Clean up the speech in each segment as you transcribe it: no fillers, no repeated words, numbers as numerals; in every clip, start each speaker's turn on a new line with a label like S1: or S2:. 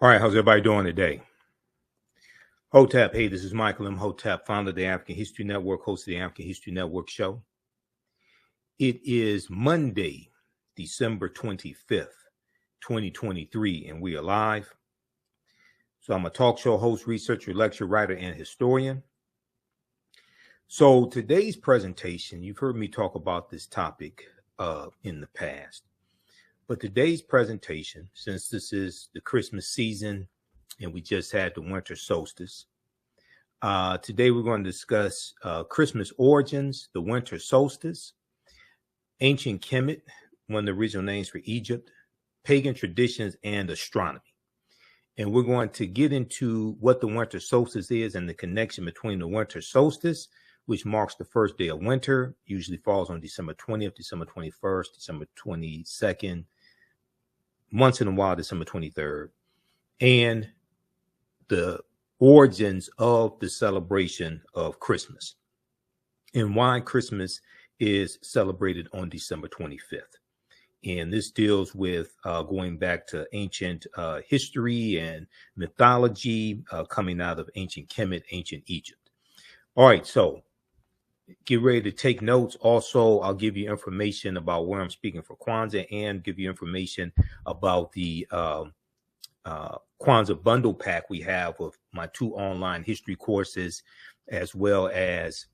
S1: All right, how's everybody doing today? Hotep, hey, this is Michael Imhotep, founder of the African History Network, host of the African History Network show. It is Monday, December 25th, 2023, and we are live. So I'm a talk show host, researcher, lecturer, writer, and historian. So today's presentation, you've heard me talk about this topic in the past. But today's presentation, since this is the Christmas season and we just had the winter solstice, today we're going to discuss Christmas origins, the winter solstice, ancient Kemet, one of the original names for Egypt, pagan traditions, and astronomy. And we're going to get into what the winter solstice is and the connection between the winter solstice, which marks the first day of winter, usually falls on December 20th, December 21st, December 22nd, once in a while, December 23rd, and the origins of the celebration of Christmas and why Christmas is celebrated on December 25th. And this deals with going back to ancient history and mythology coming out of ancient Kemet, ancient Egypt. All right, so get ready to take notes. Also, I'll give you information about where I'm speaking for Kwanzaa and give you information about the Kwanzaa bundle pack we have with my 2 online history courses, as well as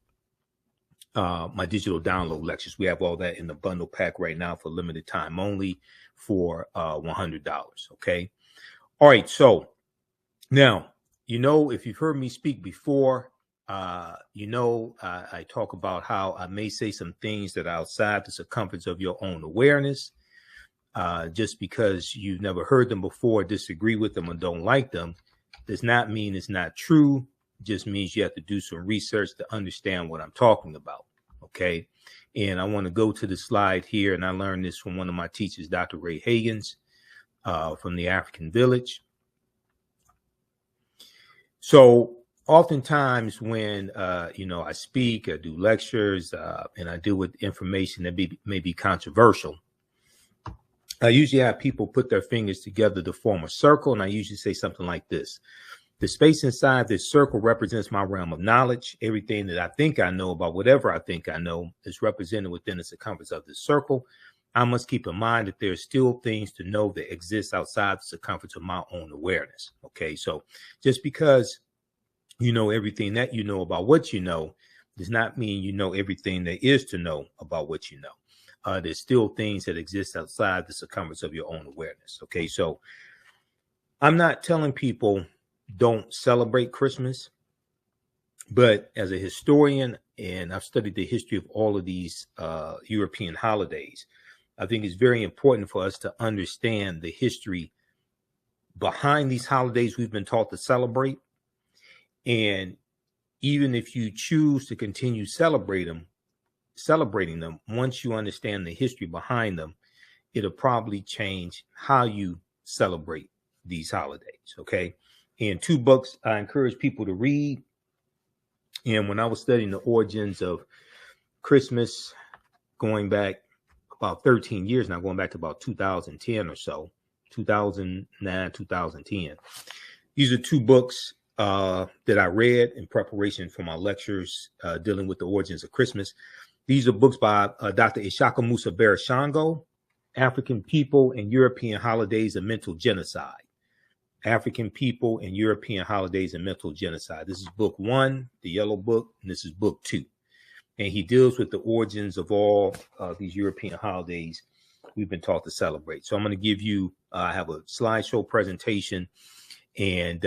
S1: my digital download lectures. We have all that in the bundle pack right now for limited time only for $100. Okay. All right. So now, if you've heard me speak before, I talk about how I may say some things that are outside the circumference of your own awareness. Just because you've never heard them before, disagree with them, or don't like them, does not mean it's not true. It just means you have to do some research to understand what I'm talking about. Okay. And I want to go to the slide here. And I learned this from one of my teachers, Dr. Ray Hagins, from the African Village. So oftentimes when, I speak, I do lectures, and I deal with information that may be controversial, I usually have people put their fingers together to form a circle, and I usually say something like this. The space inside this circle represents my realm of knowledge. Everything that I think I know about whatever I think I know is represented within the circumference of this circle. I must keep in mind that there are still things to know that exist outside the circumference of my own awareness. Okay, so just because you know everything that you know about what you know does not mean you know everything there is to know about what you know. There's still things that exist outside the circumference of your own awareness. Okay, so I'm not telling people don't celebrate Christmas, but as a historian, and I've studied the history of all of these European holidays, I think it's very important for us to understand the history behind these holidays we've been taught to celebrate. And even if you choose to continue celebrating them, once you understand the history behind them, it'll probably change how you celebrate these holidays. Okay. And 2 books I encourage people to read. And when I was studying the origins of Christmas, going back about 13 years now, going back to about 2010 or so, 2009, 2010, these are 2 books that I read in preparation for my lectures dealing with the origins of Christmas. These are books by Dr. Ishaka Musa Barashango, African People and European Holidays and Mental Genocide. African People and European Holidays and Mental Genocide. This is book 1, the yellow book, and this is book 2. And he deals with the origins of all these European holidays we've been taught to celebrate. So I'm going to give you, I have a slideshow presentation, and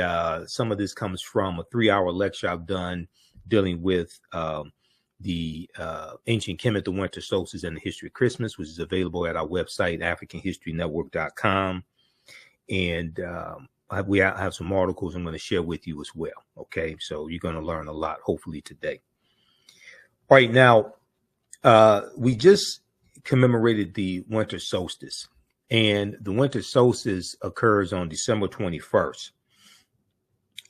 S1: some of this comes from a 3-hour lecture I've done dealing with the ancient Kemet, the winter solstice, and the history of Christmas, which is available at our website, AfricanHistoryNetwork.com. And we have some articles I'm going to share with you as well. Okay, so you're going to learn a lot, hopefully, today. All right, now, we just commemorated the winter solstice, and the winter solstice occurs on December 21st.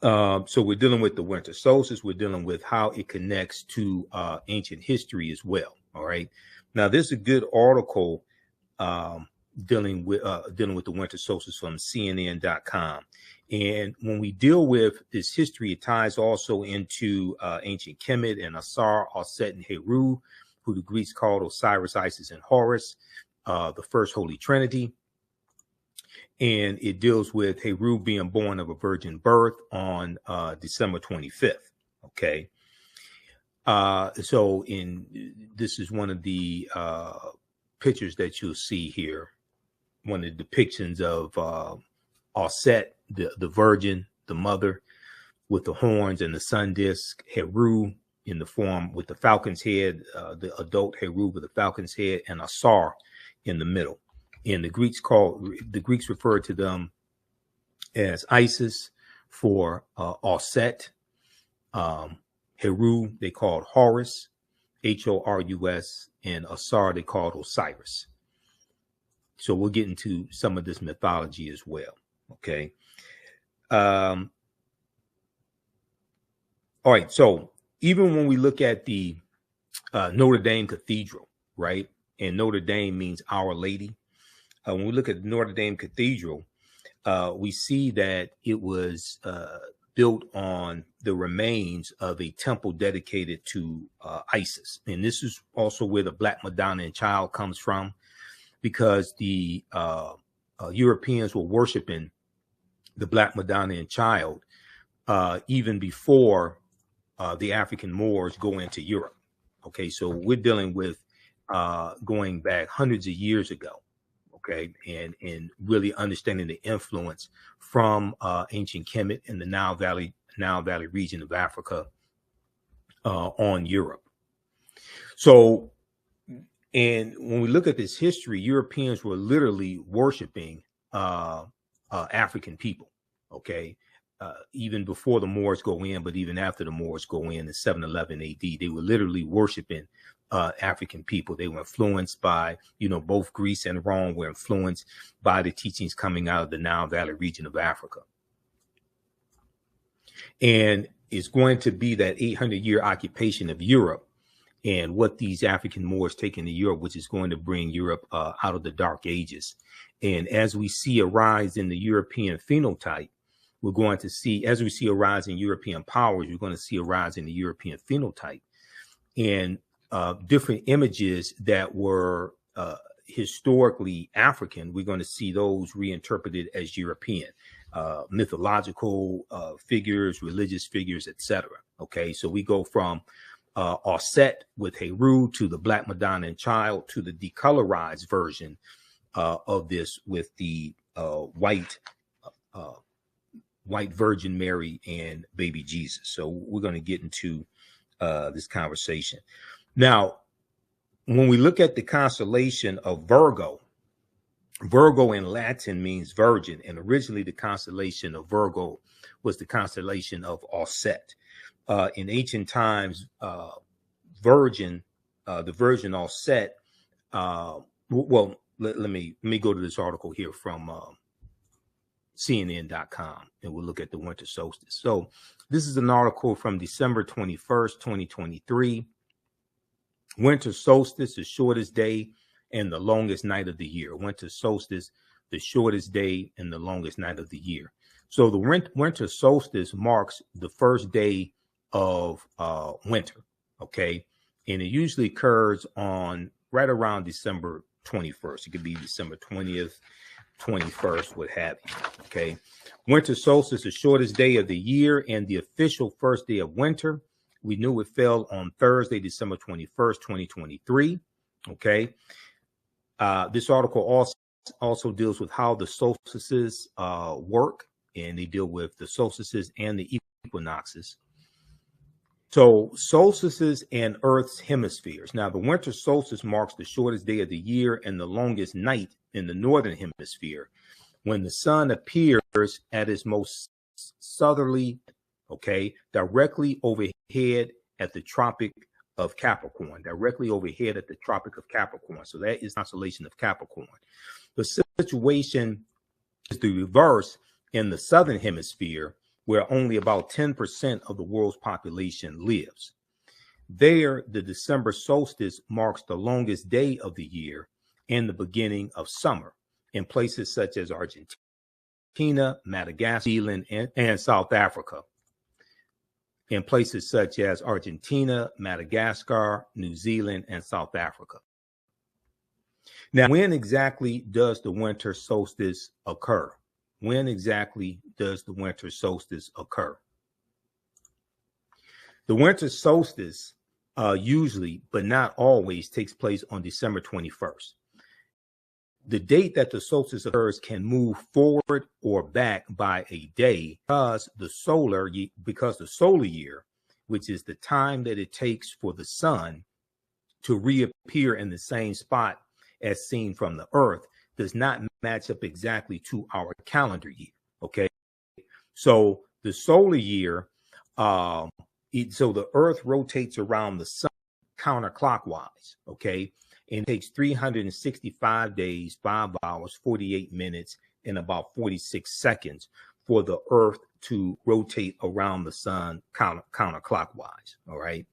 S1: So we're dealing with the winter solstice. We're dealing with how it connects to ancient history as well. All right. Now, there's a good article dealing with the winter solstice from CNN.com. And when we deal with this history, it ties also into ancient Kemet and Asar, Aset, and Heru, who the Greeks called Osiris, Isis, and Horus, the first Holy Trinity. And it deals with Heru being born of a virgin birth on December 25th. Okay. So this is one of the pictures that you'll see here. One of the depictions of Aset, the virgin, the mother, with the horns and the sun disk. Heru in the form with the falcon's head, the adult Heru with the falcon's head, and Asar in the middle. And the Greeks referred to them as Isis for Aset. Heru they called Horus, Horus, and Asar they called Osiris. So we'll get into some of this mythology as well. Okay. All right. So even when we look at the Notre Dame Cathedral, right? And Notre Dame means Our Lady. When we look at Notre Dame Cathedral, we see that it was built on the remains of a temple dedicated to Isis. And this is also where the Black Madonna and Child comes from, because the Europeans were worshiping the Black Madonna and Child even before the African Moors go into Europe. Okay, so we're dealing with going back hundreds of years ago. Okay, and really understanding the influence from ancient Kemet and the Nile Valley region of Africa on Europe. So, and when we look at this history, Europeans were literally worshiping African people. Okay, even before the Moors go in, but even after the Moors go in 711 AD, they were literally worshiping African people. They were influenced by, both Greece and Rome were influenced by the teachings coming out of the Nile Valley region of Africa. And it's going to be that 800-year occupation of Europe and what these African Moors take into Europe, which is going to bring Europe out of the Dark Ages. And as we see a rise in the European phenotype, we're going to see, as we see a rise in European powers, we're going to see a rise in the European phenotype. And different images that were historically African, we're going to see those reinterpreted as European, mythological figures, religious figures, etc. Okay, so we go from Aset with Heru to the Black Madonna and Child to the decolorized version of this with the white Virgin Mary and baby Jesus. So we're going to get into this conversation. Now, when we look at the constellation of Virgo, Virgo in Latin means virgin, and originally the constellation of Virgo was the constellation of Aset. In ancient times, the Virgin Aset. Well, let me go to this article here from CNN.com, and we'll look at the winter solstice. So this is an article from December 21st, 2023. Winter solstice, the shortest day and the longest night of the year. Winter solstice, the shortest day and the longest night of the year. So the winter solstice marks the first day of winter, okay? And it usually occurs on right around December 21st. It could be December 20th, 21st, what have you, okay? Winter solstice, the shortest day of the year and the official first day of winter. We knew it fell on Thursday, December 21st, 2023, okay? This article also deals with how the solstices work, and they deal with the solstices and the equinoxes. So solstices and Earth's hemispheres. Now, the winter solstice marks the shortest day of the year and the longest night in the northern hemisphere, when the sun appears at its most southerly, okay, directly overhead at the Tropic of Capricorn, directly overhead at the Tropic of Capricorn. So that is the constellation of Capricorn. The situation is the reverse in the southern hemisphere, where only about 10% of the world's population lives. There, the December solstice marks the longest day of the year and the beginning of summer. in places such as Argentina, Madagascar, New Zealand, and South Africa. In places such as Argentina, Madagascar, New Zealand, and South Africa. Now, when exactly does the winter solstice occur? When exactly does the winter solstice occur? The winter solstice usually, but not always, takes place on December 21st. The date that the solstice occurs can move forward or back by a day because the solar year, which is the time that it takes for the sun to reappear in the same spot as seen from the earth, does not match up exactly to our calendar year. Okay, so the solar year, so the earth rotates around the sun counterclockwise. Okay, and it takes 365 days, 5 hours, 48 minutes, and about 46 seconds for the earth to rotate around the sun counterclockwise. All right.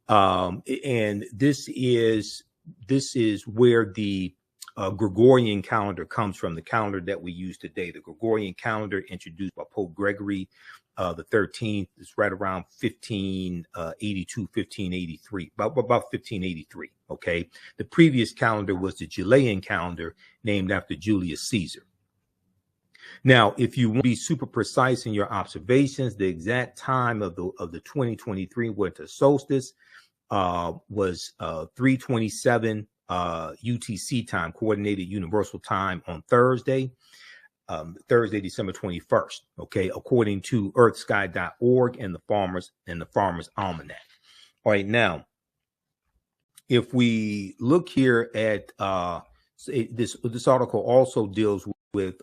S1: And this is where the Gregorian calendar comes from, the calendar that we use today. The Gregorian calendar, introduced by Pope Gregory the 13th, is right around 1582, 1583, about 1583. Okay, the previous calendar was the Julian calendar, named after Julius Caesar. Now, if you want to be super precise in your observations, the exact time of the 2023 winter solstice was 3:27 UTC time, Coordinated Universal Time, on Thursday, December 21st. Okay, according to earthsky.org and the Farmer's Almanac. All right, now, if we look here at this article also deals with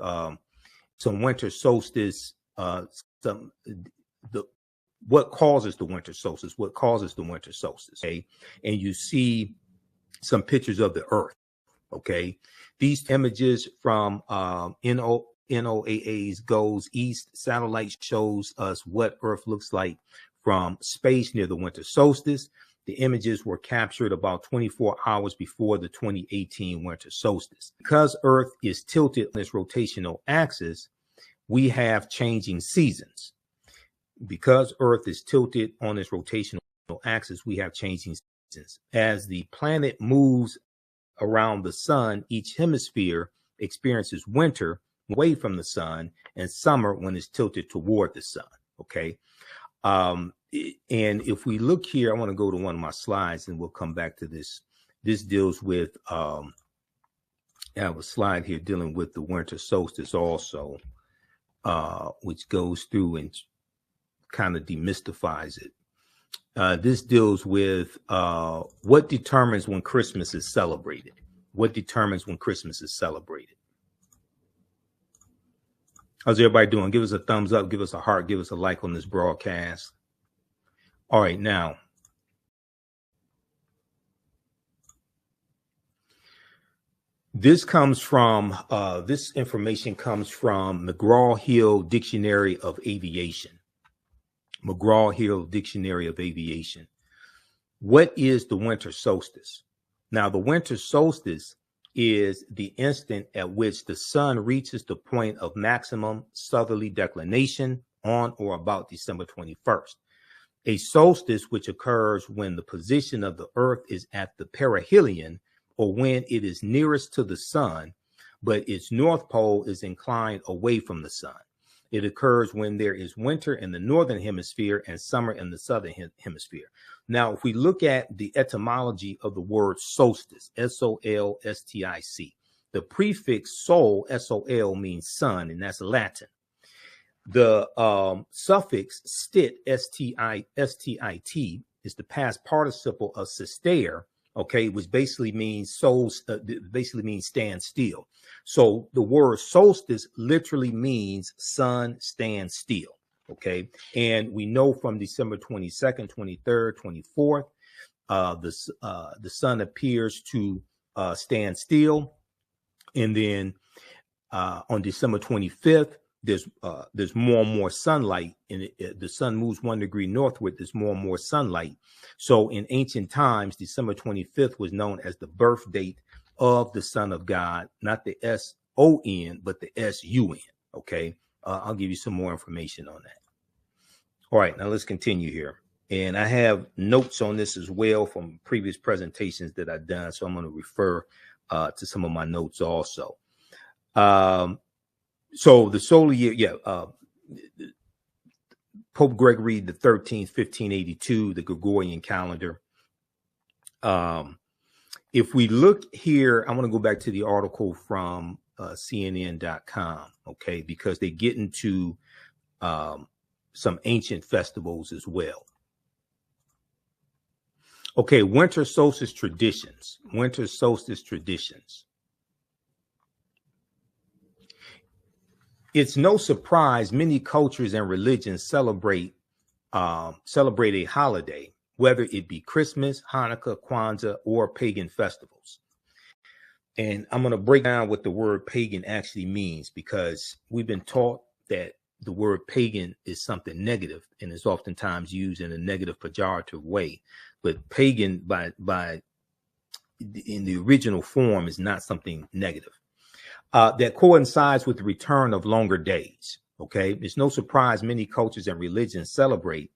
S1: some winter solstice, what causes the winter solstice, okay? And you see some pictures of the earth, okay? These images from NOAA's Goes East satellite shows us what Earth looks like from space near the winter solstice. The images were captured about 24 hours before the 2018 winter solstice. Because Earth is tilted on its rotational axis, we have changing seasons. Because Earth is tilted on its rotational axis, we have changing seasons. As the planet moves around the sun, each hemisphere experiences winter away from the sun and summer when it's tilted toward the sun. Okay. And if we look here, I want to go to one of my slides and we'll come back to this. This deals with, I have a slide here dealing with the winter solstice also, which goes through and kind of demystifies it. This deals with what determines when Christmas is celebrated. What determines when Christmas is celebrated? How's everybody doing? Give us a thumbs up, give us a heart, give us a like on this broadcast. All right, now, this information comes from McGraw-Hill Dictionary of Aviation. McGraw-Hill Dictionary of Aviation. What is the winter solstice? Now, the winter solstice is the instant at which the sun reaches the point of maximum southerly declination on or about December 21st. A solstice, which occurs when the position of the earth is at the perihelion, or when it is nearest to the sun, but its north pole is inclined away from the sun. It occurs when there is winter in the northern hemisphere and summer in the southern hemisphere. Now, if we look at the etymology of the word solstice, S-O-L-S-T-I-C, the prefix sol, S-O-L, means sun, and that's Latin. The suffix stit, S-T-I-T, is the past participle of sister, okay, which basically means stand still. So the word solstice literally means sun stand still, okay? And we know from December 22nd, 23rd, 24th, the sun appears to stand still. And then on December 25th, there's more and more sunlight, and the sun moves 1 degree northward. There's more and more sunlight. So in ancient times, December 25th was known as the birth date of the Son of God, not the S-O-N, but the S-U-N. Okay. I'll give you some more information on that. All right, now let's continue here. And I have notes on this as well from previous presentations that I've done. So I'm going to refer to some of my notes also. So the solar year, Pope Gregory the 13th, 1582, the Gregorian calendar. If we look here, I want to go back to the article from CNN.com, okay, because they get into some ancient festivals as well. Okay, winter solstice traditions. Winter solstice traditions. It's no surprise many cultures and religions celebrate a holiday, whether it be Christmas, Hanukkah, Kwanzaa, or pagan festivals. And I'm going to break down what the word pagan actually means, because we've been taught that the word pagan is something negative and is oftentimes used in a negative, pejorative way. But pagan in the original form is not something negative. That coincides with the return of longer days. Okay, it's no surprise many cultures and religions celebrate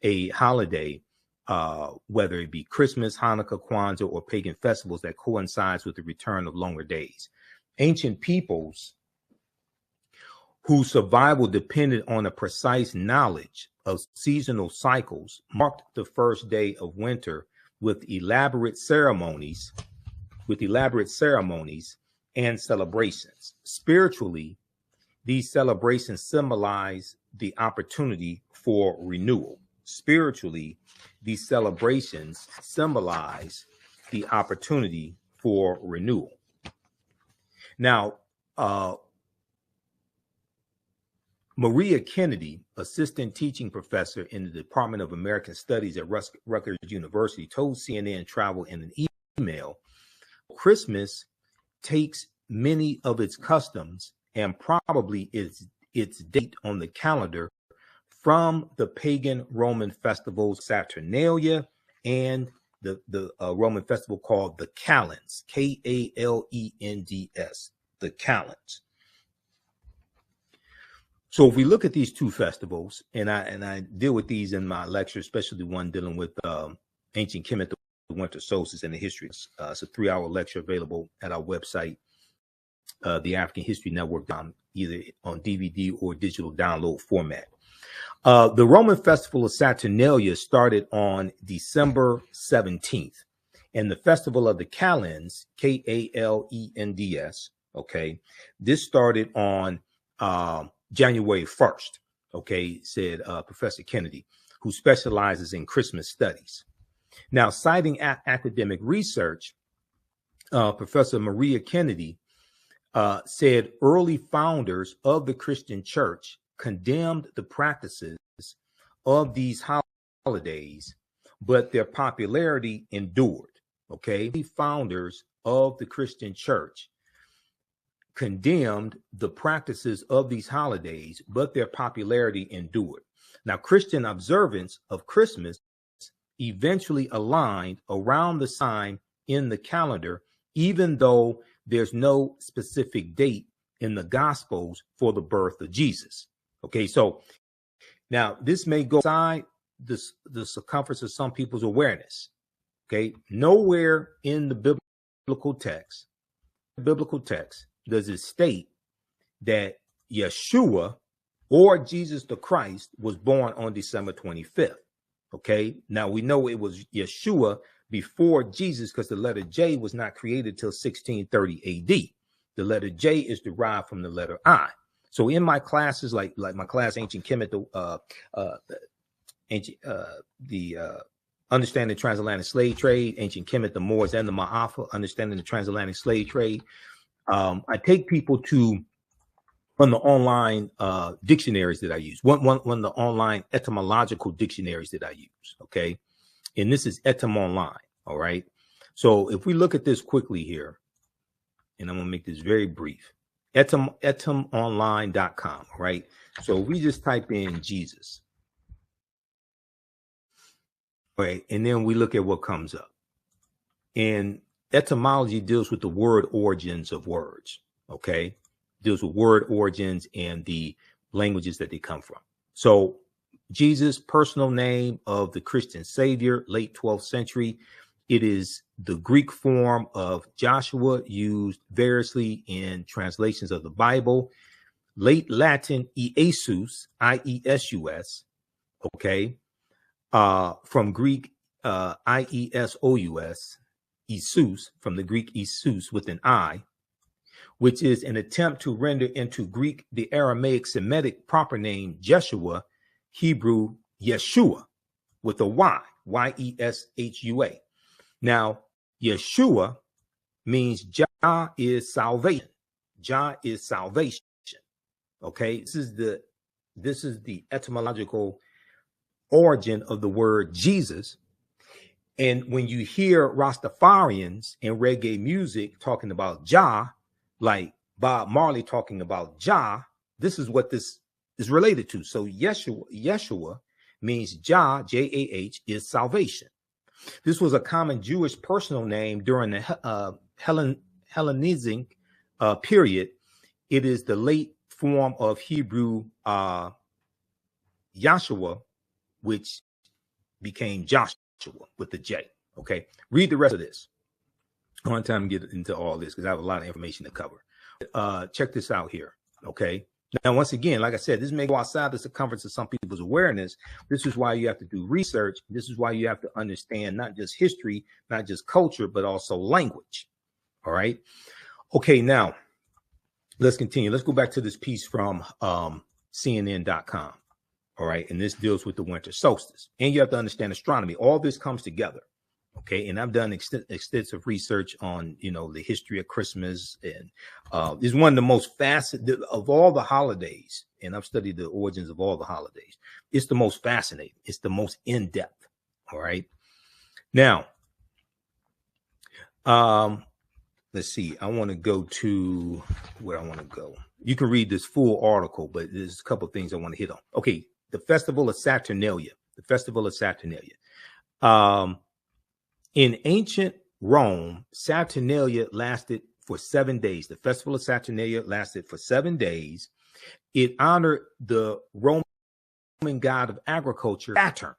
S1: a holiday, whether it be Christmas, Hanukkah, Kwanzaa, or pagan festivals that coincides with the return of longer days. Ancient peoples whose survival depended on a precise knowledge of seasonal cycles marked the first day of winter with elaborate ceremonies and celebrations. Spiritually, these celebrations symbolize the opportunity for renewal. Spiritually, these celebrations symbolize the opportunity for renewal. Now, Maria Kennedy, assistant teaching professor in the Department of American Studies at Rutgers University, told CNN Travel in an email, Christmas takes many of its customs and probably its date on the calendar from the pagan Roman festivals Saturnalia and the Roman festival called the Kalends, Kalends, the Kalends. So if we look at these two festivals, and I deal with these in my lecture, especially the one dealing with ancient Kemet, the winter solstice, and the history. It's a 3-hour lecture available at our website, the African History Network, either on DVD or digital download format. The Roman festival of Saturnalia started on December 17th, and the festival of the Kalends, Kalends, okay, this started on January 1st, okay, said Professor Kennedy, who specializes in Christmas studies. Now, citing academic research, Professor Maria Kennedy said early founders of the Christian church condemned the practices of these holidays, but their popularity endured, okay? The founders of the Christian church condemned the practices of these holidays, but their popularity endured. Now, Christian observance of Christmas eventually aligned around the sign in the calendar, even though there's no specific date in the Gospels for the birth of Jesus. Okay, so now this may go outside the circumference of some people's awareness. Okay, nowhere in the biblical text does it state that Yeshua or Jesus the Christ was born on December 25th. Okay, now we know it was Yeshua before Jesus because the letter J was not created till 1630 AD. The letter J is derived from the letter I. So in my classes, like my class, Ancient Kemet, the Understanding the Transatlantic Slave Trade, Ancient Kemet, the Moors, and the Ma'afa, Understanding the Transatlantic Slave Trade. I take people to one of the online dictionaries that I use, one of the online etymological dictionaries that I use, okay? And this is Etym Online, all right? So if we look at this quickly here, and I'm going to make this very brief, etymonline.com, right? So we just type in Jesus, right? And then we look at what comes up. And etymology deals with the word origins of words, okay? deals with word origins and the languages that they come from. So Jesus, personal name of the Christian Savior, late 12th century. It is the Greek form of Joshua, used variously in translations of the Bible. Late Latin, Iesus, I-E-S-U-S, okay, from Greek, I-E-S-O-U-S, Isus, from the Greek Isus with an I, which is an attempt to render into Greek the Aramaic Semitic proper name Jeshua, Hebrew Yeshua, with a Y, Y-E-S-H-U-A. Now, Yeshua means Jah is salvation. Jah is salvation. Okay, this is the etymological origin of the word Jesus. And when you hear Rastafarians in reggae music talking about Jah, like Bob Marley talking about Jah, this is what this is related to. So Yeshua means Jah, J-A-H, is salvation. This was a common Jewish personal name during the Hellenizing period. It is the late form of Hebrew Yahshua, which became Joshua with the J. Okay, read the rest of this. I don't have time to get into all this because I have a lot of information to cover. Check this out here. Okay. Now, once again, like I said, this may go outside the circumference of some people's awareness. This is why you have to do research. This is why you have to understand not just history, not just culture, but also language. All right. Okay. Now, let's continue. Let's go back to this piece from CNN.com. All right. And this deals with the winter solstice. And you have to understand astronomy. All this comes together. Okay. And I've done extensive research on, the history of Christmas. And it's one of the most fascinating of all the holidays. And I've studied the origins of all the holidays. It's the most fascinating. It's the most in-depth. All right. Now, let's see. I want to go to where I want to go. You can read this full article, but there's a couple of things I want to hit on. Okay. The Festival of Saturnalia. The Festival of Saturnalia. In ancient Rome, Saturnalia lasted for 7 days. The Festival of Saturnalia lasted for 7 days. It honored the Roman god of agriculture, Saturn.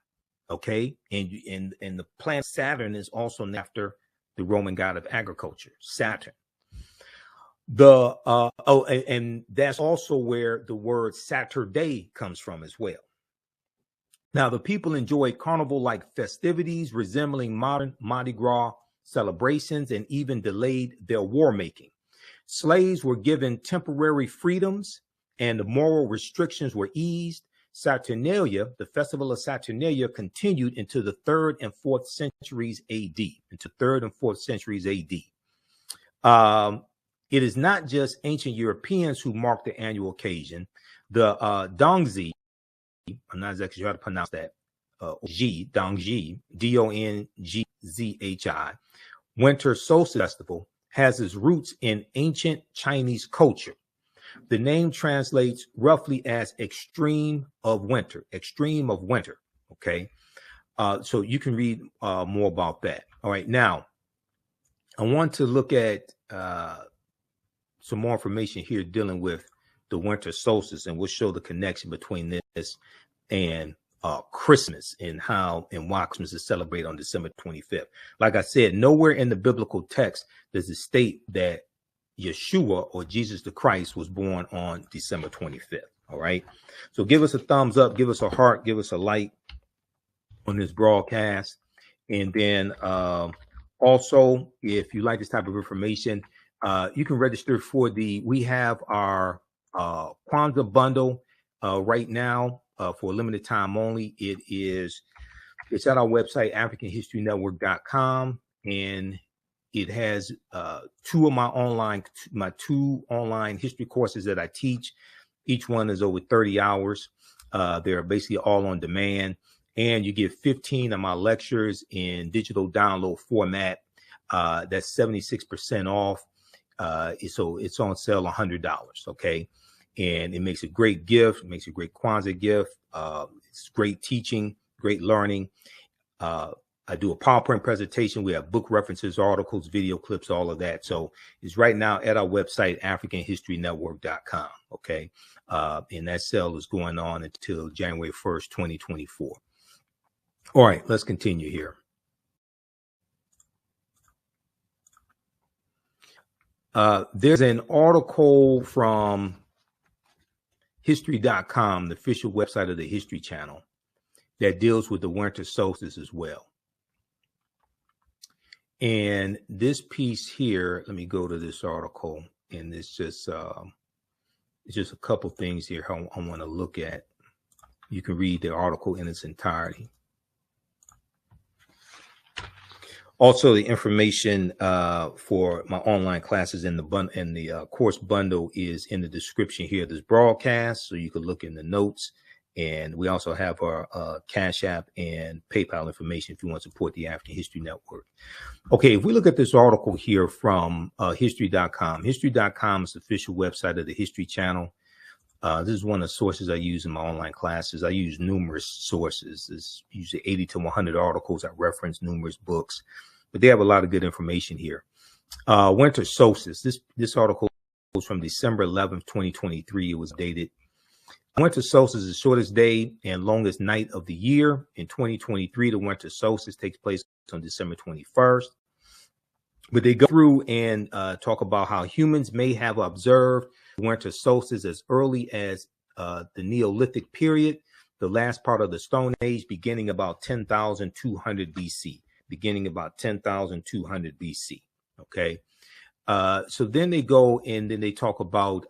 S1: Okay, and the planet Saturn is also named after the Roman god of agriculture, Saturn. And that's also where the word Saturday comes from as well. Now, the people enjoyed carnival-like festivities resembling modern Mardi Gras celebrations and even delayed their war making. Slaves were given temporary freedoms and the moral restrictions were eased. Saturnalia, the Festival of Saturnalia, continued into the 3rd and 4th centuries AD. It is not just ancient Europeans who mark the annual occasion. The Dongzi, I'm not exactly sure how to pronounce that, Dongzhi, D-O-N-G-Z-H-I, Winter Solstice Festival, has its roots in ancient Chinese culture. The name translates roughly as extreme of winter, okay? So you can read more about that. All right, now, I want to look at some more information here dealing with the winter solstice, and we'll show the connection between this and Christmas and how and why Christmas is celebrated on December 25th. Like I said, nowhere in the biblical text does it state that Yeshua or Jesus the Christ was born on December 25th. All right. So give us a thumbs up, give us a heart, give us a like on this broadcast. And then also, if you like this type of information, you can register for we have our Kwanzaa bundle right now for a limited time only. It's at our website, AfricanHistoryNetwork.com, and it has two online history courses that I teach. Each one is over 30 hours. They're basically all on demand, and you get 15 of my lectures in digital download format. That's 76% off. So it's on sale $100. Okay. And it makes a great gift. It makes a great Kwanzaa gift. It's great teaching, great learning. I do a PowerPoint presentation. We have book references, articles, video clips, all of that. So it's right now at our website, AfricanHistoryNetwork.com. Okay. And that sale is going on until January 1st, 2024. All right, let's continue here. There's an article from History.com, the official website of the History Channel, that deals with the winter solstice as well. And this piece here, let me go to this article, and it's just a couple things here I want to look at. You can read the article in its entirety. Also, the information for my online classes in the course bundle is in the description here of this broadcast, so you can look in the notes. And we also have our Cash App and PayPal information if you want to support the African History Network. Okay, if we look at this article here from History.com, History.com is the official website of the History Channel. This is one of the sources I use in my online classes. I use numerous sources. There's usually 80 to 100 articles. I reference numerous books, but they have a lot of good information here. Winter solstice. This article is from December 11th, 2023. It was dated. Winter solstice is the shortest day and longest night of the year. In 2023, the winter solstice takes place on December 21st. But they go through and talk about how humans may have observed winter solstice as early as the Neolithic period, the last part of the Stone Age, beginning about 10,200 BC. Beginning about 10,200 BC. Okay. So then they go and then they talk about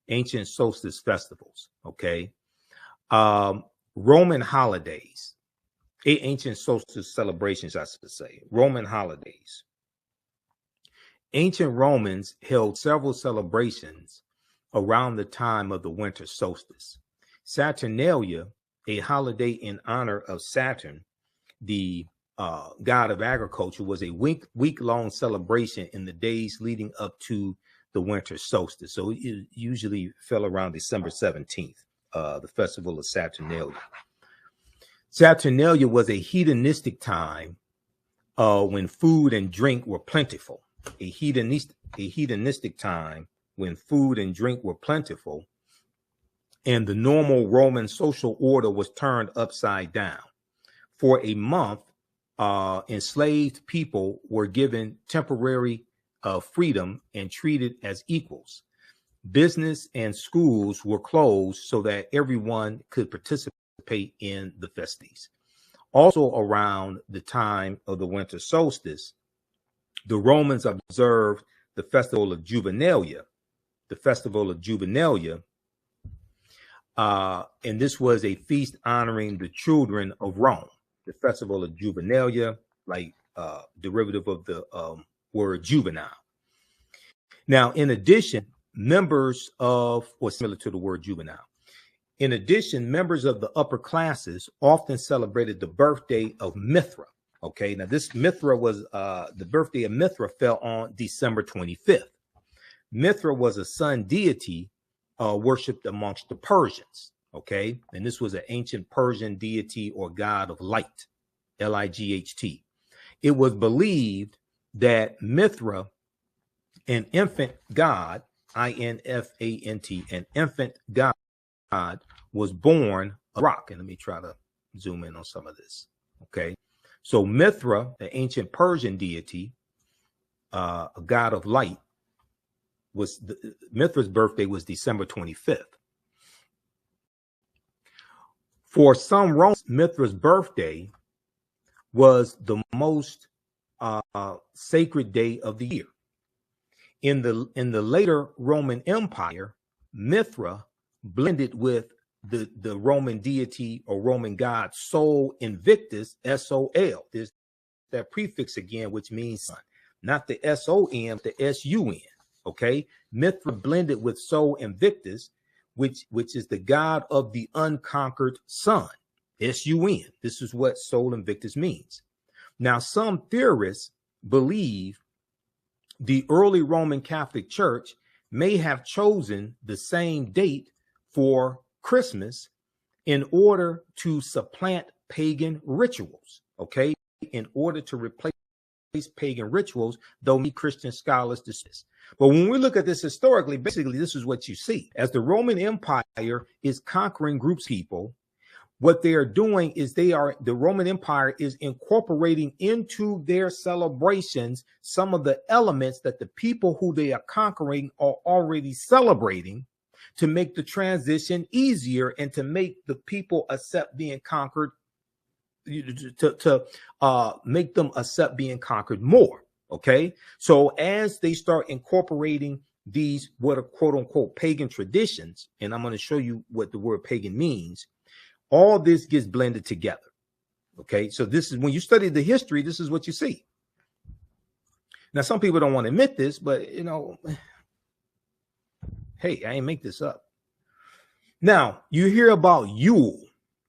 S1: ancient solstice festivals. Okay. Roman holidays. Ancient solstice celebrations, I should say. Roman holidays. Ancient Romans held several celebrations around the time of the winter solstice. Saturnalia, a holiday in honor of Saturn, the god of agriculture, was a week-long celebration in the days leading up to the winter solstice. So it usually fell around December 17th, the festival of Saturnalia. Saturnalia was a hedonistic time when food and drink were plentiful. A hedonistic time when food and drink were plentiful, and the normal Roman social order was turned upside down. For a month, enslaved people were given temporary freedom and treated as equals. Business and schools were closed so that everyone could participate in the festivities. Also around the time of the winter solstice, the Romans observed the festival of Juvenalia. The festival of Juvenalia, and this was a feast honoring the children of Rome. The festival of Juvenalia, like derivative of the word juvenile. Now, in addition, members of, or similar to the word juvenile, in addition, members of the upper classes often celebrated the birthday of Mithra. Okay, now this Mithra was, the birthday of Mithra fell on December 25th. Mithra was a sun deity worshipped amongst the Persians. Okay, and this was an ancient Persian deity or god of light, L-I-G-H-T. It was believed that Mithra, an infant god, I-N-F-A-N-T, an infant god, was born a rock. And let me try to zoom in on some of this. Okay, so Mithra, the ancient Persian deity, a god of light, Mithra's birthday was December 25th. For some Romans, Mithra's birthday was the most sacred day of the year. In the later Roman Empire, Mithra blended with the Roman deity or Roman god Sol Invictus, S-O-L. There's that prefix again, which means sun, not the S-O-N, the S-U-N. Okay, Mithra blended with Sol Invictus, which is the god of the unconquered sun, S-U-N. This is what Sol Invictus means. Now, some theorists believe the early Roman Catholic Church may have chosen the same date for Christmas in order to supplant pagan rituals, okay? In order to replace pagan rituals, though many Christian scholars dismiss. But when we look at this historically, basically, this is what you see. As the Roman Empire is conquering groups of people, what they are doing is the Roman Empire is incorporating into their celebrations some of the elements that the people who they are conquering are already celebrating, to make the transition easier and to make the people accept being conquered, to make them accept being conquered more. Okay, so as they start incorporating these what are quote unquote pagan traditions, and I'm going to show you what the word pagan means, all this gets blended together. Okay, so this is when you study the history, this is what you see. Now, some people don't want to admit this, but you know, hey, I ain't make this up. Now, you hear about Yule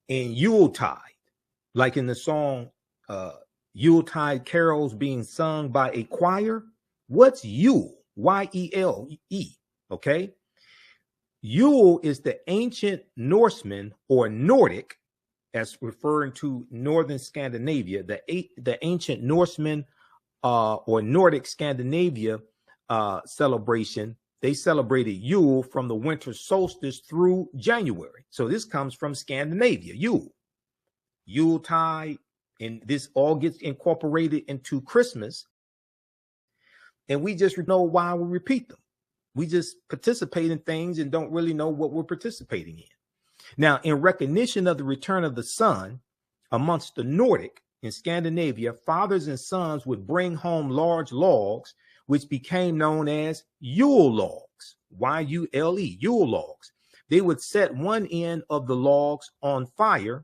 S1: and Yuletide, like in the song Yuletide carols being sung by a choir. What's Yule? Y-E-L-E, okay? Yule is the ancient Norseman or Nordic, as referring to northern Scandinavia, the ancient Norseman or Nordic Scandinavia celebration. They celebrated Yule from the winter solstice through January. So this comes from Scandinavia, Yule, Yuletide, and this all gets incorporated into Christmas. And we just know why we repeat them. We just participate in things and don't really know what we're participating in. Now, in recognition of the return of the sun amongst the Nordic in Scandinavia, fathers and sons would bring home large logs, which became known as Yule logs, Y-U-L-E, Yule logs. They would set one end of the logs on fire.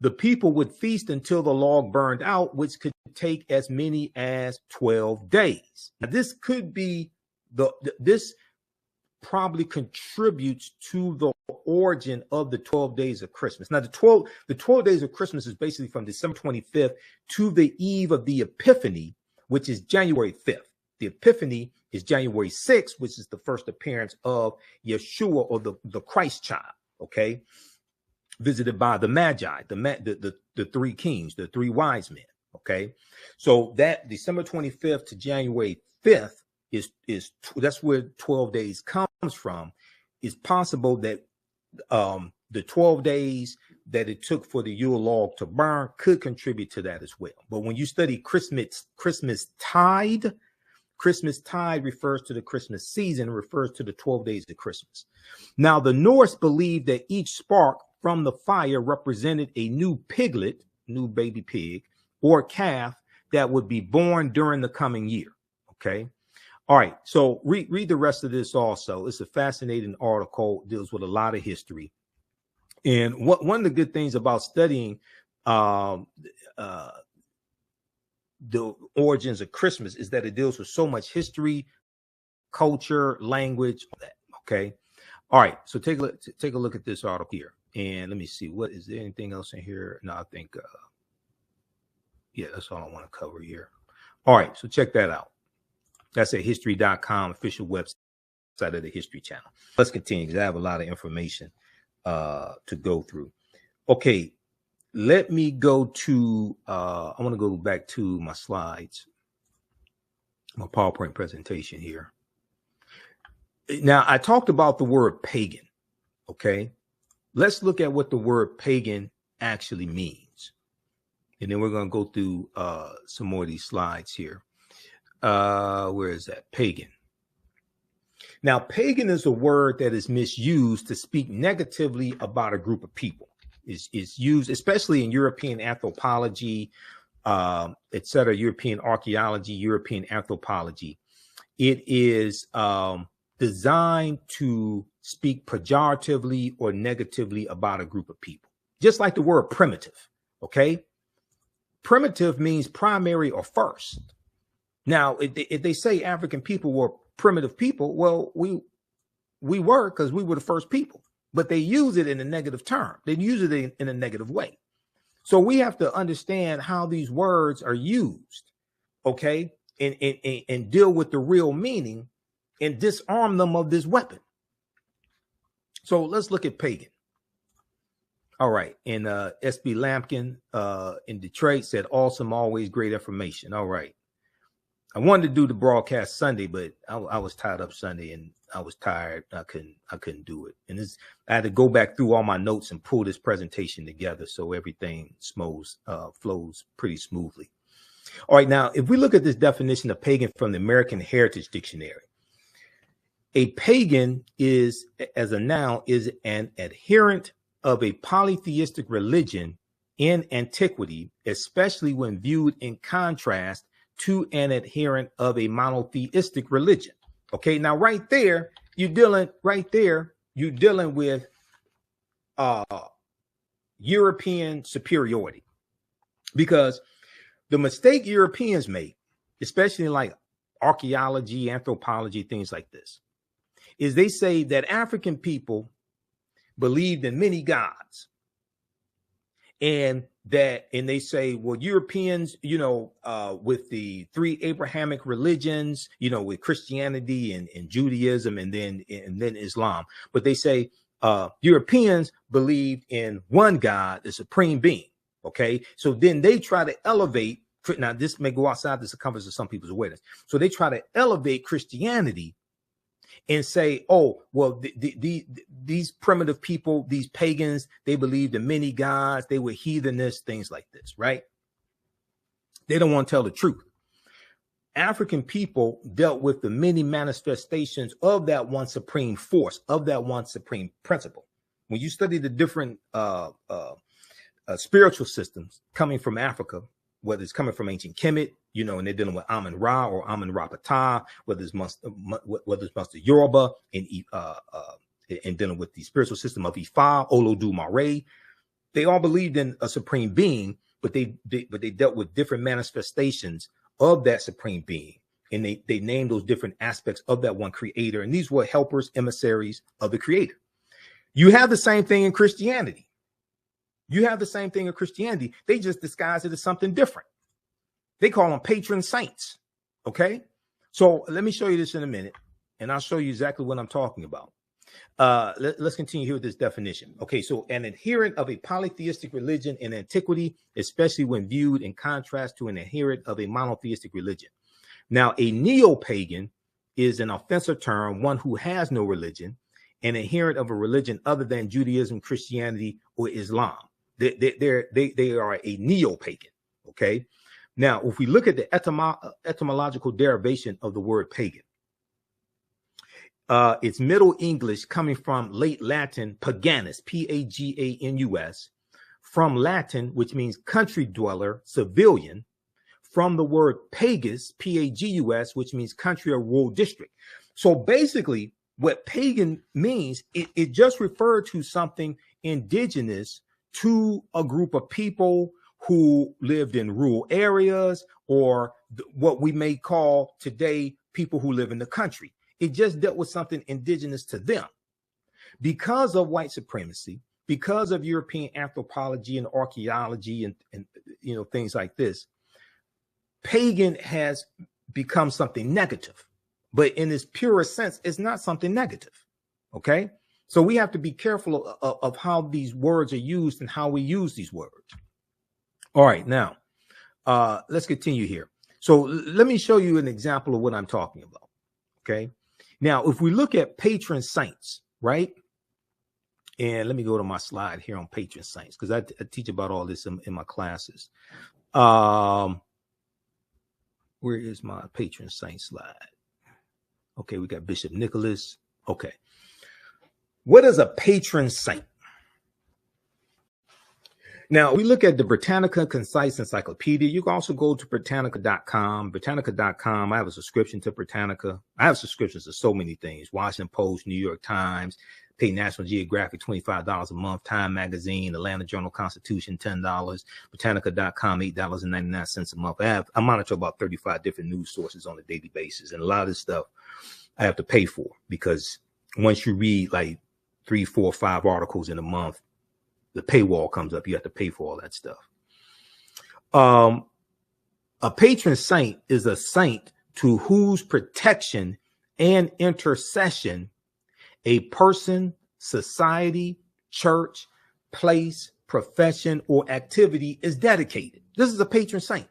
S1: The people would feast until the log burned out, which could take as many as 12 days. Now, this could be this probably contributes to the origin of the 12 days of Christmas. Now, the 12 days of Christmas is basically from December 25th to the eve of the Epiphany, which is January 5th. The Epiphany is January 6th, which is the first appearance of Yeshua, or the Christ child, okay? Visited by the Magi, the three kings, the three wise men, okay? So that December 25th to January 5th is that's where 12 days comes from. It's possible that the 12 days that it took for the Yule log to burn could contribute to that as well. But when you study Christmas tide refers to the Christmas season, refers to the 12 days of Christmas. Now, the Norse believed that each spark from the fire represented a new piglet, new baby pig, or calf that would be born during the coming year. Okay. All right. So read the rest of this also. It's a fascinating article, deals with a lot of history. And one of the good things about studying the origins of Christmas is that it deals with so much history, culture, language, all that. Okay. All right. So take a look at this article here. And let me see, what is there anything else in here? No, I think, yeah, that's all I want to cover here. All right, so check that out. That's at history.com, official website of the History Channel. Let's continue because I have a lot of information to go through. Okay, let me go to, I want to go back to my slides, my PowerPoint presentation here. Now, I talked about the word pagan, okay? Let's look at what the word pagan actually means. And then we're going to go through some more of these slides here. Where is that? Pagan. Now, pagan is a word that is misused to speak negatively about a group of people. It's used, especially in European anthropology, etc., European archaeology, European anthropology. It is designed to speak pejoratively or negatively about a group of people, just like the word primitive. Okay, primitive means primary or first. Now, if they say African people were primitive people, well, we were, because we were the first people, but they use it in a negative term. They use it in a negative way. So we have to understand how these words are used, okay, and deal with the real meaning and disarm them of this weapon. So let's look at pagan. All right. And SB Lampkin in Detroit said, awesome, always great information. All right. I wanted to do the broadcast Sunday, but I was tied up Sunday and I was tired. I couldn't do it. And I had to go back through all my notes and pull this presentation together so everything flows pretty smoothly. All right. Now, if we look at this definition of pagan from the American Heritage Dictionary, a pagan is, as a noun, is an adherent of a polytheistic religion in antiquity, especially when viewed in contrast to an adherent of a monotheistic religion. Okay, now right there, you're dealing with European superiority, because the mistake Europeans make, especially in like archaeology, anthropology, things like this, is they say that African people believed in many gods, and they say, well, Europeans, with the three Abrahamic religions, with Christianity and Judaism and then Islam, but they say Europeans believed in one God, the supreme being. Okay, so then they try to elevate. Now, this may go outside the circumference of some people's awareness. So they try to elevate Christianity and say, oh, well, these primitive people, these pagans, they believed in many gods, they were heathenists, things like this, right? They don't want to tell the truth. African people dealt with the many manifestations of that one supreme force, of that one supreme principle. When you study the different spiritual systems coming from Africa, whether it's coming from ancient Kemet, and they're dealing with Amun Ra or Amun Ra Ptah, whether it's Master Yoruba and dealing with the spiritual system of Ifa, Olodumare, they all believed in a supreme being, but they dealt with different manifestations of that supreme being, and they named those different aspects of that one creator, and these were helpers, emissaries of the creator. You have the same thing in Christianity. They just disguise it as something different. They call them patron saints. Okay. So let me show you this in a minute, and I'll show you exactly what I'm talking about. Let's continue here with this definition. Okay. So an adherent of a polytheistic religion in antiquity, especially when viewed in contrast to an adherent of a monotheistic religion. Now, a neo-pagan is an offensive term, one who has no religion, an adherent of a religion other than Judaism, Christianity, or Islam. They are a neo-pagan. Okay. Now, if we look at the etymological derivation of the word pagan, it's Middle English coming from late Latin paganus, Paganus, from Latin, which means country dweller, civilian, from the word pagus, Pagus, which means country or rural district. So basically, what pagan means, it just referred to something indigenous to a group of people who lived in rural areas, or what we may call today people who live in the country. It just dealt with something indigenous to them. Because of white supremacy, because of European anthropology and archaeology and things like this, pagan has become something negative. But in its purest sense, it's not something negative. Okay? So we have to be careful of how these words are used and how we use these words. All right, now, let's continue here. So let me show you an example of what I'm talking about. Okay? Now, if we look at patron saints, right? And let me go to my slide here on patron saints, because I teach about all this in my classes. Where is my patron saint slide? Okay, we got Bishop Nicholas. Okay. What is a patron saint? Now, we look at the Britannica Concise Encyclopedia. You can also go to Britannica.com. Britannica.com. I have a subscription to Britannica. I have subscriptions to so many things. Washington Post, New York Times, pay National Geographic $25 a month, Time Magazine, Atlanta Journal-Constitution, $10, Britannica.com, $8.99 a month. I monitor about 35 different news sources on a daily basis. And a lot of this stuff I have to pay for, because once you read like 3, 4, 5 articles in a month, the paywall comes up. You have to pay for all that stuff. A patron saint is a saint to whose protection and intercession a person, society, church, place, profession, or activity is dedicated. This is a patron saint.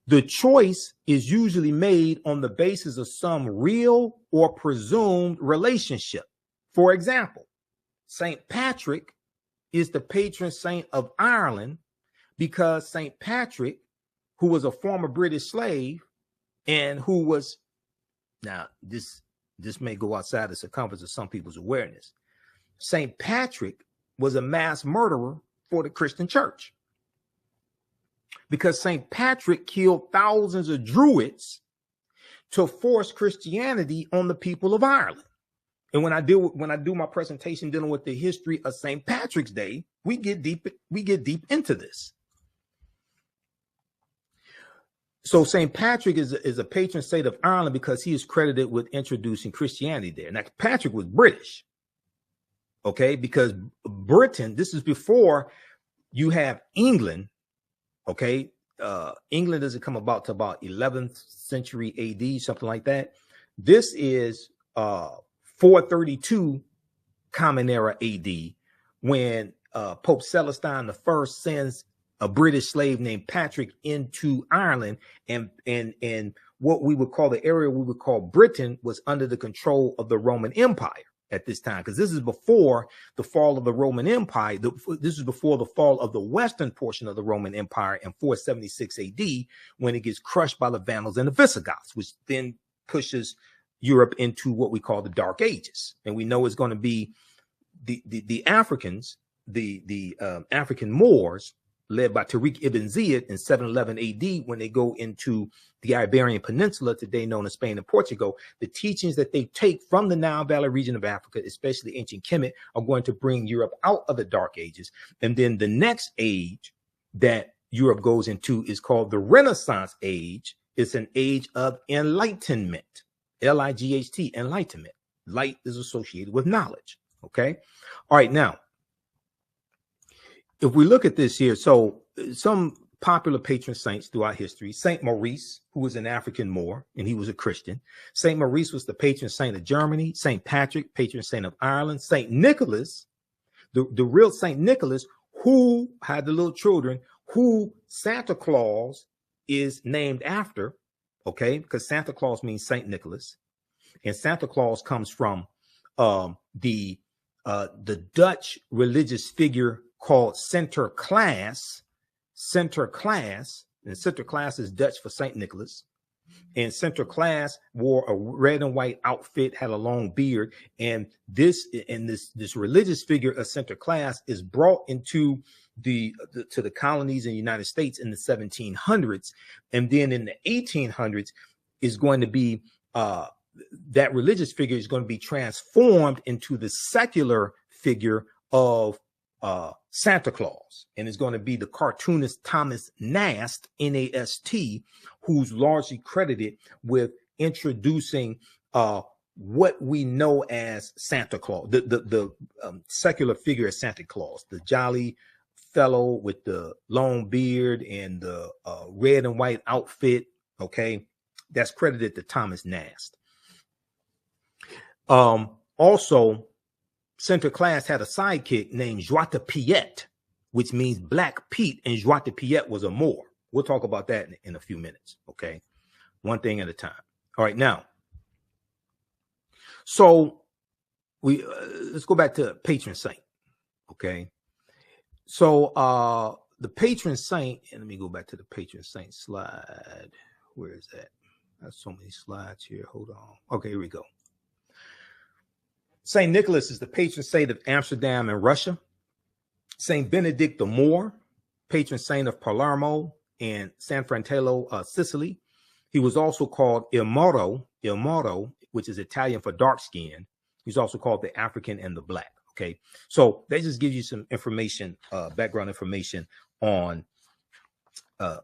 S1: The choice is usually made on the basis of some real or presumed relationship. For example, St. Patrick is the patron saint of Ireland because St. Patrick, who was a former British slave and who was, now this may go outside the circumference of some people's awareness. St. Patrick was a mass murderer for the Christian church because St. Patrick killed thousands of Druids to force Christianity on the people of Ireland. And when I do my presentation dealing with the history of St. Patrick's Day, we get deep into this. So St. Patrick is a patron saint of Ireland because he is credited with introducing Christianity there. Now, Patrick was British, okay, because Britain, this is before you have England, okay. England doesn't come about to about 11th century AD, something like that. This is 432 Common Era AD when Pope Celestine I sends a British slave named Patrick into Ireland, and what we would call the area we would call Britain was under the control of the Roman Empire at this time, because this is before the fall of the Roman Empire. This is before the fall of the western portion of the Roman Empire in 476 AD, when it gets crushed by the Vandals and the Visigoths, which then pushes Europe into what we call the Dark Ages. And we know it's going to be the Africans, the African Moors, led by Tariq ibn Ziyad in 711 AD, when they go into the Iberian Peninsula, today known as Spain and Portugal. The teachings that they take from the Nile Valley region of Africa, especially ancient Kemet, are going to bring Europe out of the Dark Ages. And then the next age that Europe goes into is called the Renaissance age. It's an age of enlightenment. Light, enlightenment. Light is associated with knowledge. Okay. All right. Now, if we look at this here, so some popular patron saints throughout history, Saint Maurice, who was an African Moor, and he was a Christian. Saint Maurice was the patron saint of Germany. Saint Patrick, patron saint of Ireland. Saint Nicholas, the real Saint Nicholas, who had the little children, who Santa Claus is named after. Okay, because Santa Claus means Saint Nicholas, and Santa Claus comes from the Dutch religious figure called Sinterklaas. And Sinterklaas is Dutch for Saint Nicholas. And Sinterklaas wore a red and white outfit, had a long beard, and this religious figure of Sinterklaas is brought into the colonies in the United States in the 1700s, and then in the 1800s is going to be that religious figure is going to be transformed into the secular figure of Santa Claus, and it's going to be the cartoonist Thomas Nast, N-A-S-T, who's largely credited with introducing what we know as Santa Claus, the secular figure of Santa Claus, the jolly fellow with the long beard and the red and white outfit. Okay, that's credited to Thomas Nast. Also, Sinterklaas had a sidekick named Joie de Piet, which means Black Pete, and Joie de Piet was a Moor. We'll talk about that in a few minutes, okay? One thing at a time. All right, now, so let's go back to patron saint, okay? So the patron saint, and let me go back to the patron saint slide. Where is that? There's so many slides here. Hold on. Okay, here we go. Saint Nicholas is the patron saint of Amsterdam in Russia. Saint Benedict the Moor, patron saint of Palermo and San Fratello, Sicily. He was also called Il which is Italian for dark skin. He's also called the African and the Black. Okay, so that just gives you some information, background information on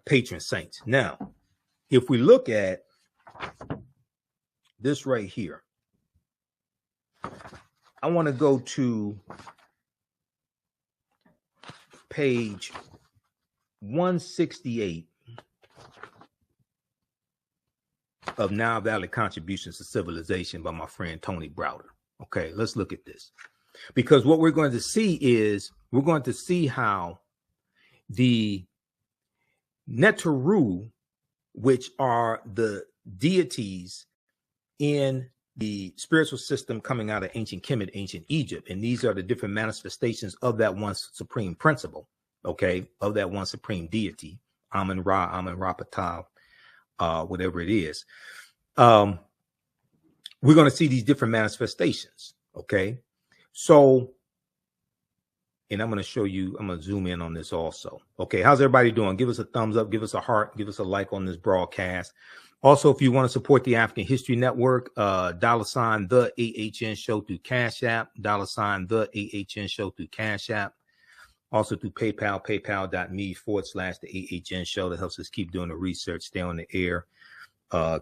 S1: patron saints. Now, if we look at this right here, I want to go to page 168 of Nile Valley Contributions to Civilization by my friend Tony Browder. Okay, let's look at this. Because what we're going to see is we're going to see how the Neteru, which are the deities in the spiritual system coming out of ancient Kemet, ancient Egypt, and these are the different manifestations of that one supreme principle, okay, of that one supreme deity, Amun Ra, Amun Ra Patal, whatever it is. We're going to see these different manifestations, okay? So, and I'm going to show you, I'm going to zoom in on this also. Okay, how's everybody doing? Give us a thumbs up, give us a heart, give us a like on this broadcast. Also, if you want to support the African History Network, $ the AHN Show through Cash App, $ the AHN Show through Cash App. Also through PayPal, paypal.me/the AHN Show. That helps us keep doing the research, stay on the air,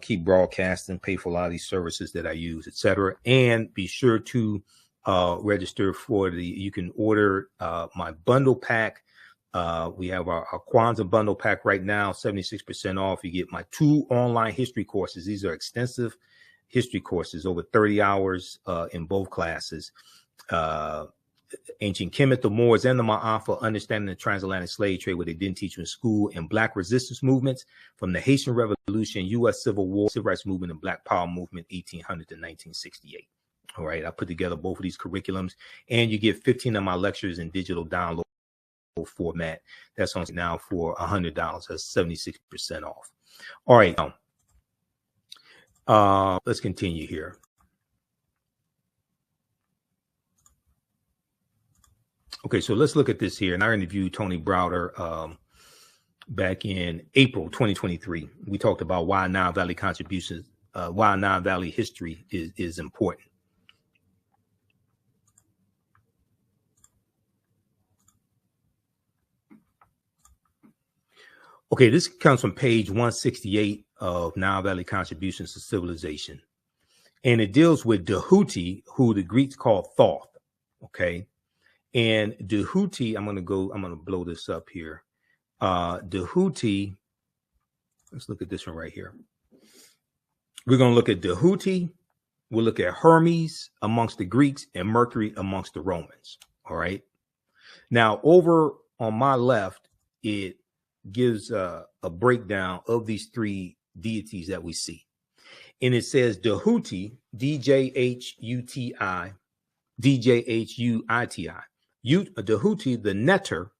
S1: keep broadcasting, pay for a lot of these services that I use, etc. And be sure to register for you can order my bundle pack. We have our Kwanzaa bundle pack right now, 76% off. You get my 2 online history courses. These are extensive history courses, over 30 hours in both classes. Ancient Kemet, the Moors, and the Ma'afa, understanding the transatlantic slave trade, what they didn't teach you in school, and Black resistance movements from the Haitian Revolution, U.S. Civil War, Civil Rights Movement, and Black Power Movement, 1800 to 1968. All right, I put together both of these curriculums, and you get 15 of my lectures in digital download format. That's on now for $100. That's 76% off. All right, let's continue here. Okay, so let's look at this here. And I interviewed Tony Browder back in April 2023. We talked about why Nile Valley contributions, why Nile Valley history is important. Okay, this comes from page 168 of Nile Valley Contributions to Civilization. And it deals with Dehuti, who the Greeks called Thoth. Okay. And Dehuti, I'm going to blow this up here. Dehuti, let's look at this one right here. We're going to look at Dehuti. We'll look at Hermes amongst the Greeks and Mercury amongst the Romans. All right. Now, over on my left, it gives a breakdown of these 3 deities that we see. And it says Dehuti, D-J-H-U-T-I, D-J-H-U-I-T-I. Dehuti, the netter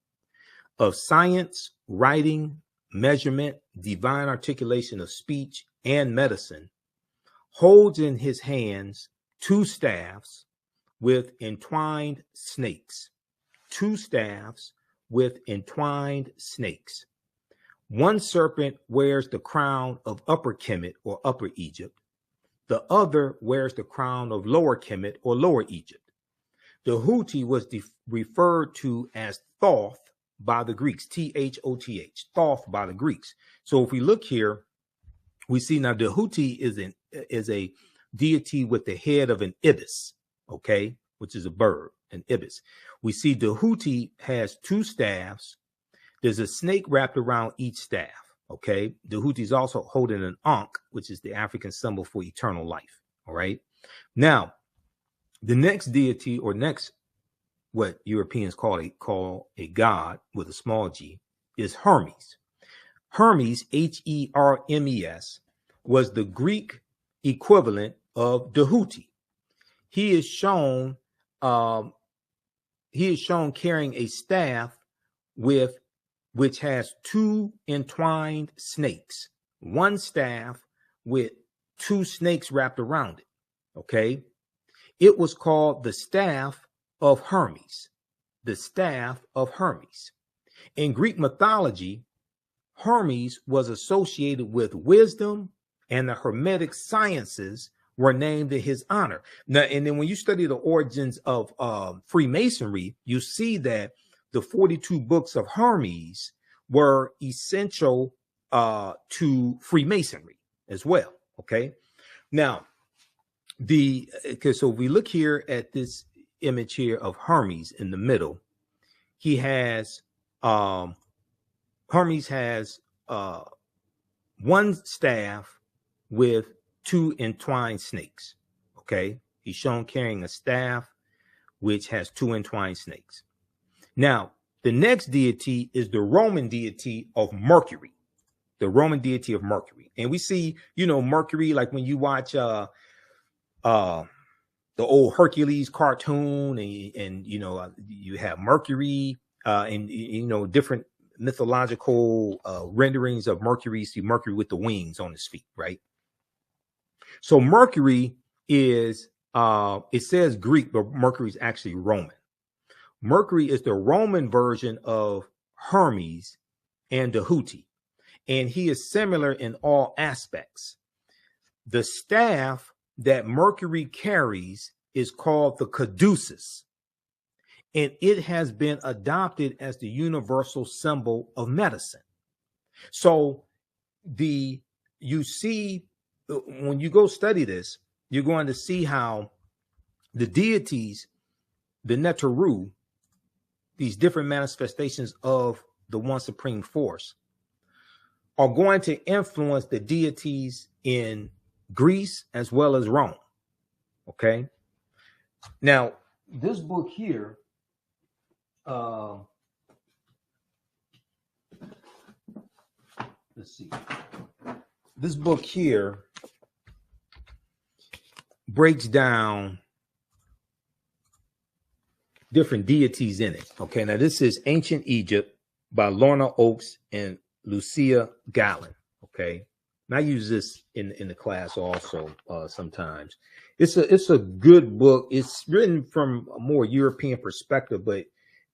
S1: of science, writing, measurement, divine articulation of speech, and medicine, holds in his hands 2 staffs with entwined snakes. 2 staffs with entwined snakes. One serpent wears the crown of Upper Kemet or Upper Egypt. The other wears the crown of Lower Kemet or Lower Egypt. Dehuti was referred to as Thoth by the Greeks, T-H-O-T-H, Thoth by the Greeks. So if we look here, we see now Dehuti is a deity with the head of an ibis, okay, which is a bird, an ibis. We see Dehuti has 2 staffs. There's a snake wrapped around each staff, okay? Dehuti is also holding an ankh, which is the African symbol for eternal life, all right? Now, the next deity, or next what Europeans call a god with a small g, is Hermes. Hermes, H-E-R-M-E-S, was the Greek equivalent of Dehuti. He is shown carrying a staff which has 2 entwined snakes, 1 staff with 2 snakes wrapped around it. Okay. It was called the staff of Hermes, the staff of Hermes. In Greek mythology, Hermes was associated with wisdom, and the Hermetic sciences were named in his honor. Now, and then when you study the origins of Freemasonry, you see that the 42 books of Hermes were essential to Freemasonry as well. Okay. Now, so if we look here at this image here of Hermes in the middle, he has, Hermes has 1 staff with 2 entwined snakes. Okay. He's shown carrying a staff which has 2 entwined snakes. Now, the next deity is the Roman deity of Mercury, the Roman deity of Mercury. And we see, you know, Mercury, like when you watch the old Hercules cartoon, and you know, you have Mercury, and you know, different mythological renderings of Mercury. See Mercury with the wings on his feet, right? So Mercury is, it says Greek, but Mercury is actually Roman. Mercury is the Roman version of Hermes and Tahuti, and he is similar in all aspects. The staff that Mercury carries is called the caduceus, and it has been adopted as the universal symbol of medicine. So you see, when you go study this, you're going to see how the deities, the Neteru, these different manifestations of the one supreme force, are going to influence the deities in Greece as well as Rome. Okay. Now, this book here, let's see. This book here breaks down different deities in it. Okay, now this is Ancient Egypt by Lorna Oakes and Lucia Gallen. Okay, and I use this in the class also sometimes. It's a good book. It's written from a more European perspective, but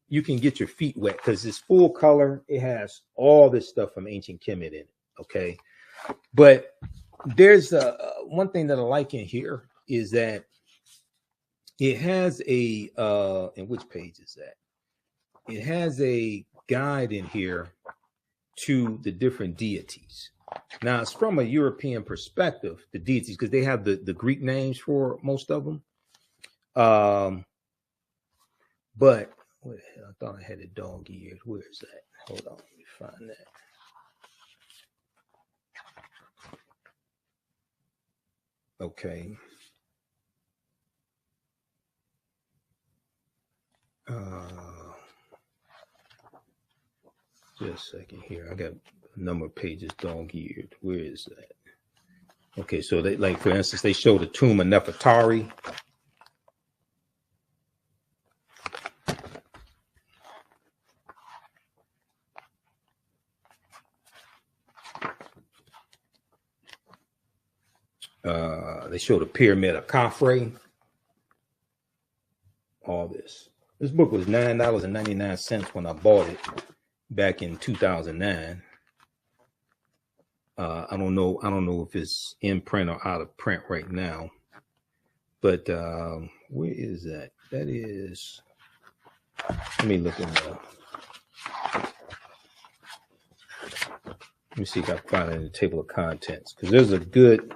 S1: you can get your feet wet because it's full color. It has all this stuff from ancient Kemet in it. Okay, but there's one thing that I like in here is that it has a and which page is that? It has a guide in here to the different deities. Now it's from a European perspective, the deities, because they have the Greek names for most of them. But where the hell? I thought I had it dog eared. Where is that? Hold on, let me find that. Okay. Just a second here. I got a number of pages dog-eared. Where is that? Okay, so they, like, for instance, they show the tomb of Nefertari. They show the pyramid of Khafre. All this. This book was $9.99 when I bought it back in 2009. I don't know if it's in print or out of print right now. But where is that? That is. Let me look at that. Let me see if I can find it in the table of contents, because there's a good.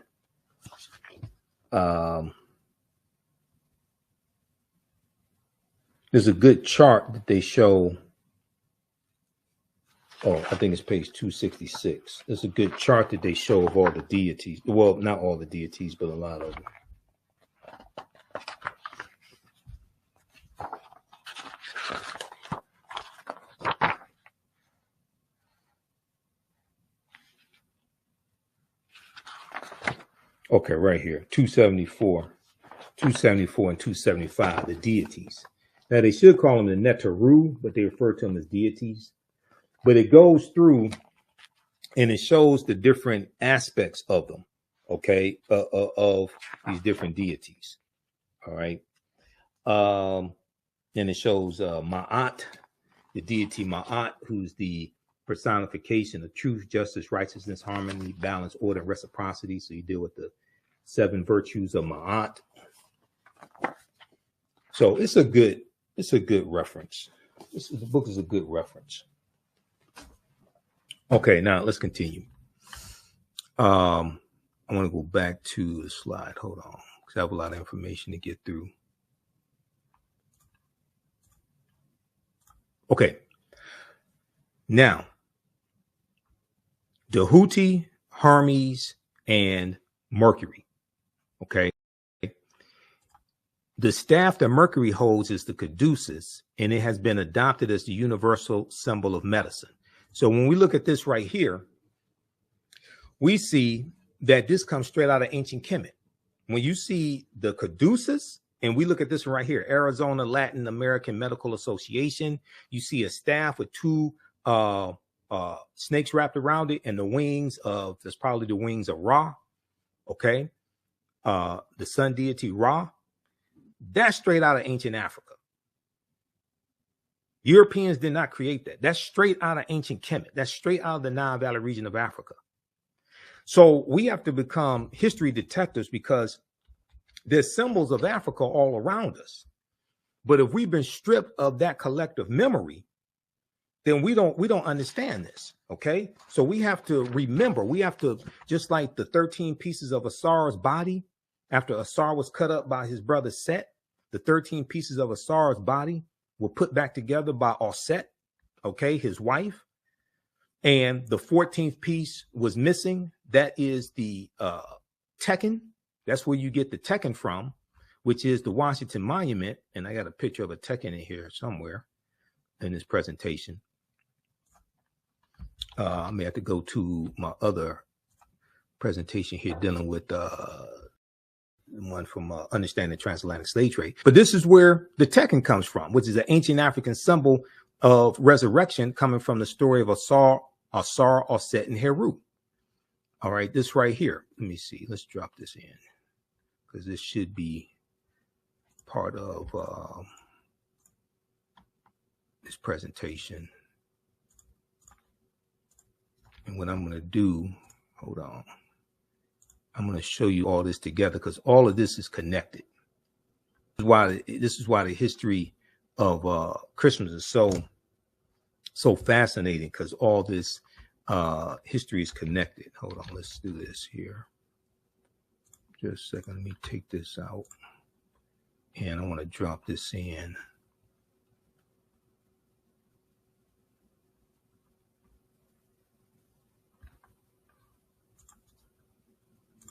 S1: There's a good chart that they show. Oh, I think it's page 266. There's a good chart that they show of all the deities. Well, not all the deities, but a lot of them. Okay, right here, 274 and 275, the deities. Now, they should call them the Neteru, but they refer to them as deities. But it goes through and it shows the different aspects of them, okay, of these different deities. All right. And it shows Ma'at, the deity Ma'at, who's the personification of truth, justice, righteousness, harmony, balance, order, and reciprocity. So you deal with the 7 virtues of Ma'at. So it's a good reference. The book is a good reference. Okay, now let's continue. I want to go back to the slide. Hold on, because I have a lot of information to get through. Okay. Now, Tahuti, Hermes, and Mercury. Okay. The staff that Mercury holds is the caduceus, and it has been adopted as the universal symbol of medicine. So when we look at this right here, we see that this comes straight out of ancient Kemet. When you see the caduceus, and we look at this one right here, Arizona Latin American Medical Association, you see a staff with two snakes wrapped around it, and the wings of, that's probably the wings of Ra, okay? The sun deity Ra. That's straight out of ancient Africa. Europeans did not create that. That's straight out of ancient Kemet. That's straight out of the Nile Valley region of Africa. So we have to become history detectives, because there's symbols of Africa all around us. But if we've been stripped of that collective memory, then we don't understand this. Okay. So we have to remember, we have to, just like the 13 pieces of Asar's body, after Asar was cut up by his brother Set, the 13 pieces of Asar's body were put back together by Set, okay, his wife. And the 14th piece was missing. That is the Tekken. That's where you get the Tekken from, which is the Washington Monument. And I got a picture of a Tekken in here somewhere in this presentation. I may have to go to my other presentation here dealing with one from Understanding Transatlantic Slave Trade. But this is where the Tekken comes from, which is an ancient African symbol of resurrection coming from the story of Asar, Set, and Heru. All right, this right here. Let me see. Let's drop this in, because this should be part of this presentation. And what I'm going to do, hold on. I'm going to show you all this together, because all of this is connected. This is why the history of Christmas is so fascinating, because all this history is connected. Hold on, let's do this here. Just a second, let me take this out. And I want to drop this in.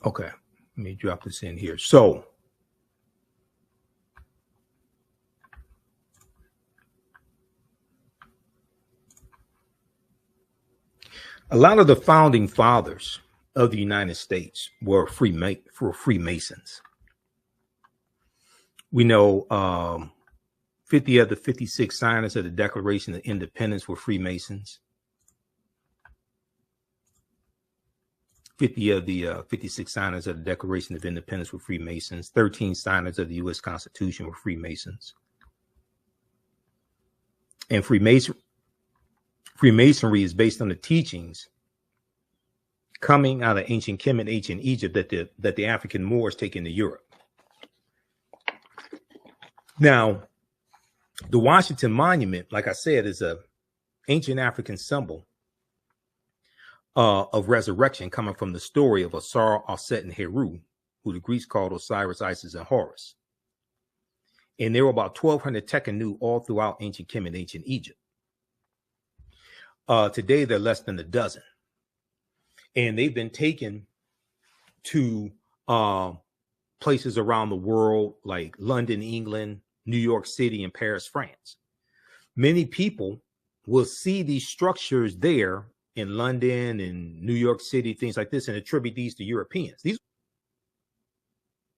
S1: Okay, let me drop this in here. So, a lot of the founding fathers of the United States were Freemasons. We know 50 of the 56 signers of the Declaration of Independence were Freemasons. 50 of the 56 signers of the Declaration of Independence were Freemasons. 13 signers of the U.S. Constitution were Freemasons. And Freemasonry is based on the teachings coming out of ancient Kemet, ancient Egypt, that the African Moors take into Europe. Now, the Washington Monument, like I said, is a ancient African symbol of resurrection coming from the story of Asar, Set, and Heru, who the Greeks called Osiris, Isis, and Horus. And there were about 1,200 Tekkenu all throughout ancient Kemet, ancient Egypt. Today, they're less than a dozen. And they've been taken to places around the world like London, England, New York City, and Paris, France. Many people will see these structures there in London and New York City, things like this, and attribute these to Europeans.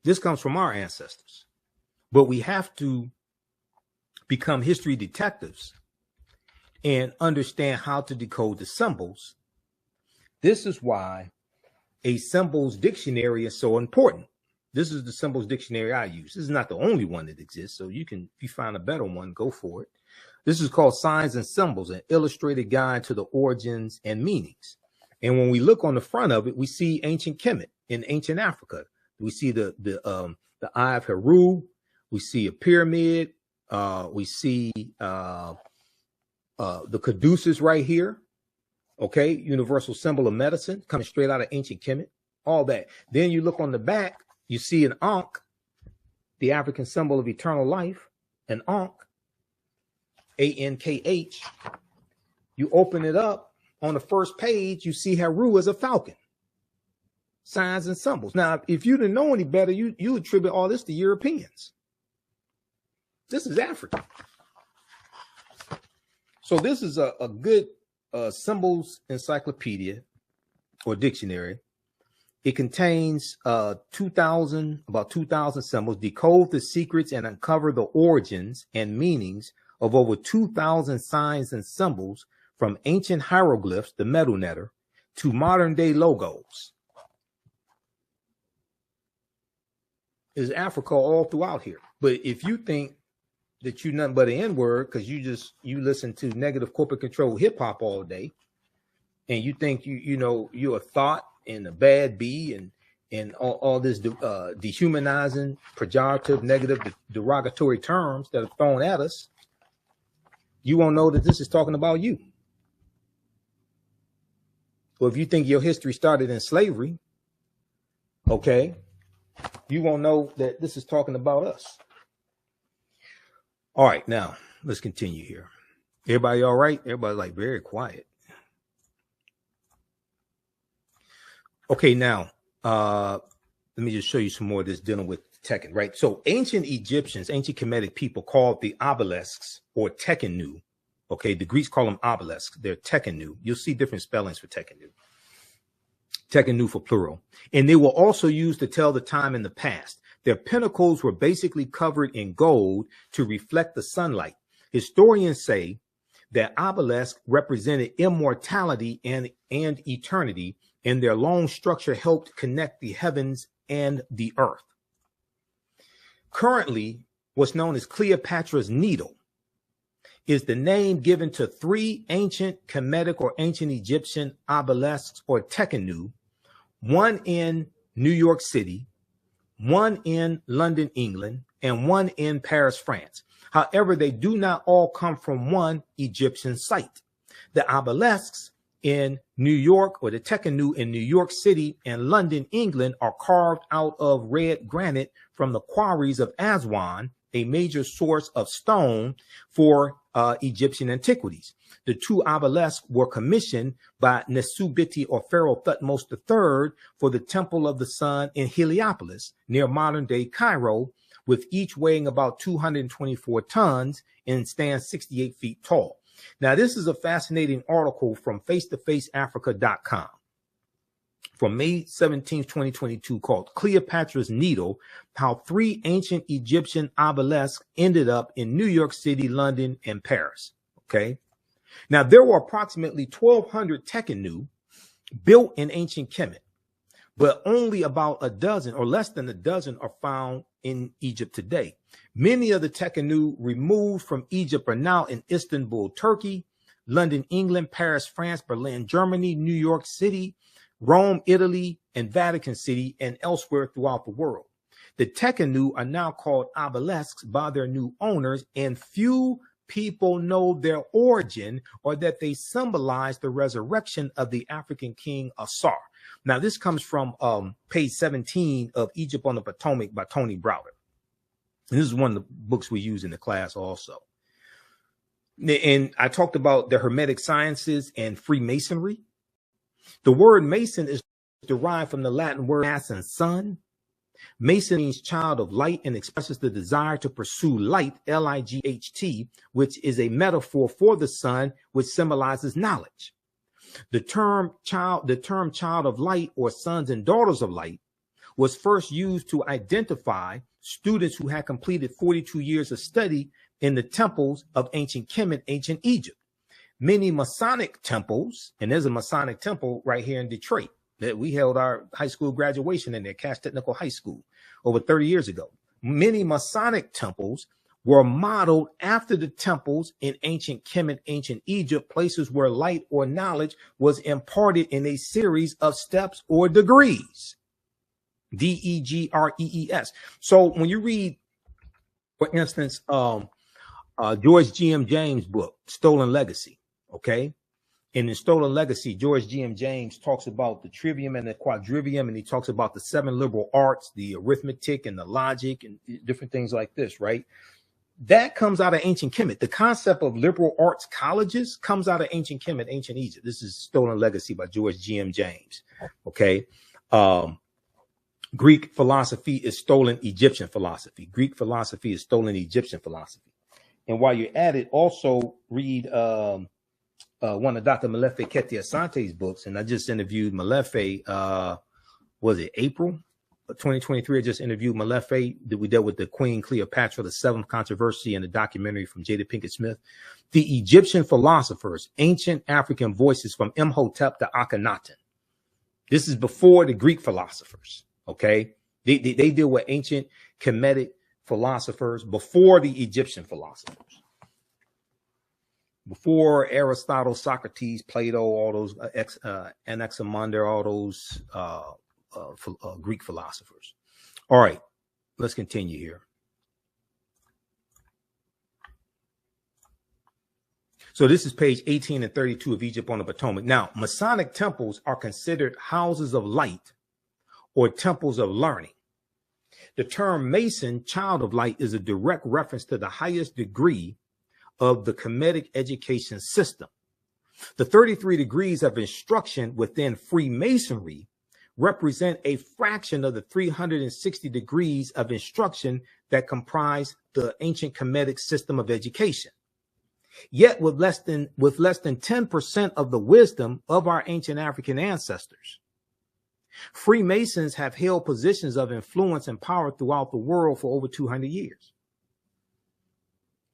S1: This comes from our ancestors. But we have to become history detectives and understand how to decode the symbols. This is why a symbols dictionary is so important. This is the symbols dictionary I use. This is not the only one that exists, so if you find a better one, go for it. This is called Signs and Symbols, an illustrated guide to the origins and meanings. And when we look on the front of it, we see ancient Kemet in ancient Africa. We see the Eye of Heru. We see a pyramid. We see the caduceus right here. Okay, universal symbol of medicine coming straight out of ancient Kemet. All that. Then you look on the back, you see an Ankh, the African symbol of eternal life, an Ankh. A-N-K-H. You open it up, on the first page, you see Heru as a falcon. Signs and symbols. Now, if you didn't know any better, you attribute all this to Europeans. This is Africa. So this is a good symbols encyclopedia or dictionary. It contains about 2,000 symbols, decode the secrets and uncover the origins and meanings of over 2,000 signs and symbols, from ancient hieroglyphs, the metal netter, to modern day logos. There's Africa all throughout here. But if you think that you're nothing but an N-word because you listen to negative corporate control hip hop all day, and you think you're a thought and a bad bee and all this dehumanizing, pejorative, negative, derogatory terms that are thrown at us, you won't know that this is talking about you. Or if you think your history started in slavery, okay, you won't know that this is talking about us. All right, now let's continue here. Everybody all right? Everybody like very quiet. Okay, now let me just show you some more of this dealing with Tekken, right? So ancient Egyptians, ancient Kemetic people called the obelisks or Tekkenu. Okay, the Greeks call them obelisks. They're Tekkenu. You'll see different spellings for Tekkenu. Tekkenu for plural. And they were also used to tell the time in the past. Their pinnacles were basically covered in gold to reflect the sunlight. Historians say that obelisks represented immortality and eternity, and their long structure helped connect the heavens and the earth. Currently, what's known as Cleopatra's Needle is the name given to 3 ancient Kemetic or ancient Egyptian obelisks or Tekkenu, one in New York City, one in London, England, and one in Paris, France. However, they do not all come from one Egyptian site. The obelisks in New York, or the Tekkenu in New York City and London, England, are carved out of red granite from the quarries of Aswan, a major source of stone for Egyptian antiquities. The 2 obelisks were commissioned by Nesubiti or Pharaoh Thutmose III for the Temple of the Sun in Heliopolis, near modern-day Cairo, with each weighing about 224 tons and stands 68 feet tall. Now, this is a fascinating article from face-to-faceafrica.com from May 17, 2022, called Cleopatra's Needle, How 3 Ancient Egyptian Obelisks Ended Up in New York City, London, and Paris. Okay. Now, there were approximately 1,200 Tekkenu built in ancient Kemet, but only about a dozen or less than a dozen are found in Egypt today. Many of the Tekkenu removed from Egypt are now in Istanbul, Turkey, London, England, Paris, France, Berlin, Germany, New York City, Rome, Italy, and Vatican City, and elsewhere throughout the world. The Tekkenu are now called obelisks by their new owners, and few people know their origin or that they symbolize the resurrection of the African king Asar. Now, this comes from page 17 of Egypt on the Potomac by Tony Browder. And this is one of the books we use in the class also. And I talked about the Hermetic sciences and Freemasonry. The word Mason is derived from the Latin word mass and sun. Mason means child of light and expresses the desire to pursue light, L-I-G-H-T, which is a metaphor for the sun, which symbolizes knowledge. The term child of light, or sons and daughters of light, was first used to identify students who had completed 42 years of study in the temples of ancient Kemet, ancient Egypt. Many Masonic temples, and there's a Masonic temple right here in Detroit that we held our high school graduation in there, Cass Technical High School, over 30 years ago. Many Masonic temples were modeled after the temples in ancient Kemet, ancient Egypt, places where light or knowledge was imparted in a series of steps or degrees. D-E-G-R-E-E-S. So when you read, for instance, George G.M. James' book, Stolen Legacy, okay? And in Stolen Legacy, George G.M. James talks about the trivium and the quadrivium, and he talks about the 7 liberal arts, the arithmetic and the logic and different things like this, right? That comes out of ancient Kemet. The concept of liberal arts colleges comes out of ancient Kemet, ancient Egypt. This is Stolen Legacy by George G.M. James, okay? Greek philosophy is stolen Egyptian philosophy. Greek philosophy is stolen Egyptian philosophy. And while you're at it, also read one of Dr. Malefe Kete Asante's books. And I just interviewed Malefe, was it April 2023? I just interviewed Malefe. We dealt with the Queen Cleopatra, the seventh controversy, in a documentary from Jada Pinkett Smith. The Egyptian philosophers, ancient African voices from Imhotep to Akhenaten. This is before the Greek philosophers. Okay, they deal with ancient Kemetic philosophers before the Egyptian philosophers, before Aristotle, Socrates, Plato, all those Anaximander, all those Greek philosophers. All right, let's continue here. So this is page 18 and 32 of Egypt on the Potomac. Now, Masonic temples are considered houses of light or temples of learning. The term Mason, child of light, is a direct reference to the highest degree of the Kemetic education system. The 33 degrees of instruction within Freemasonry represent a fraction of the 360 degrees of instruction that comprise the ancient Kemetic system of education. Yet with less than 10% of the wisdom of our ancient African ancestors, Freemasons have held positions of influence and power throughout the world for over 200 years.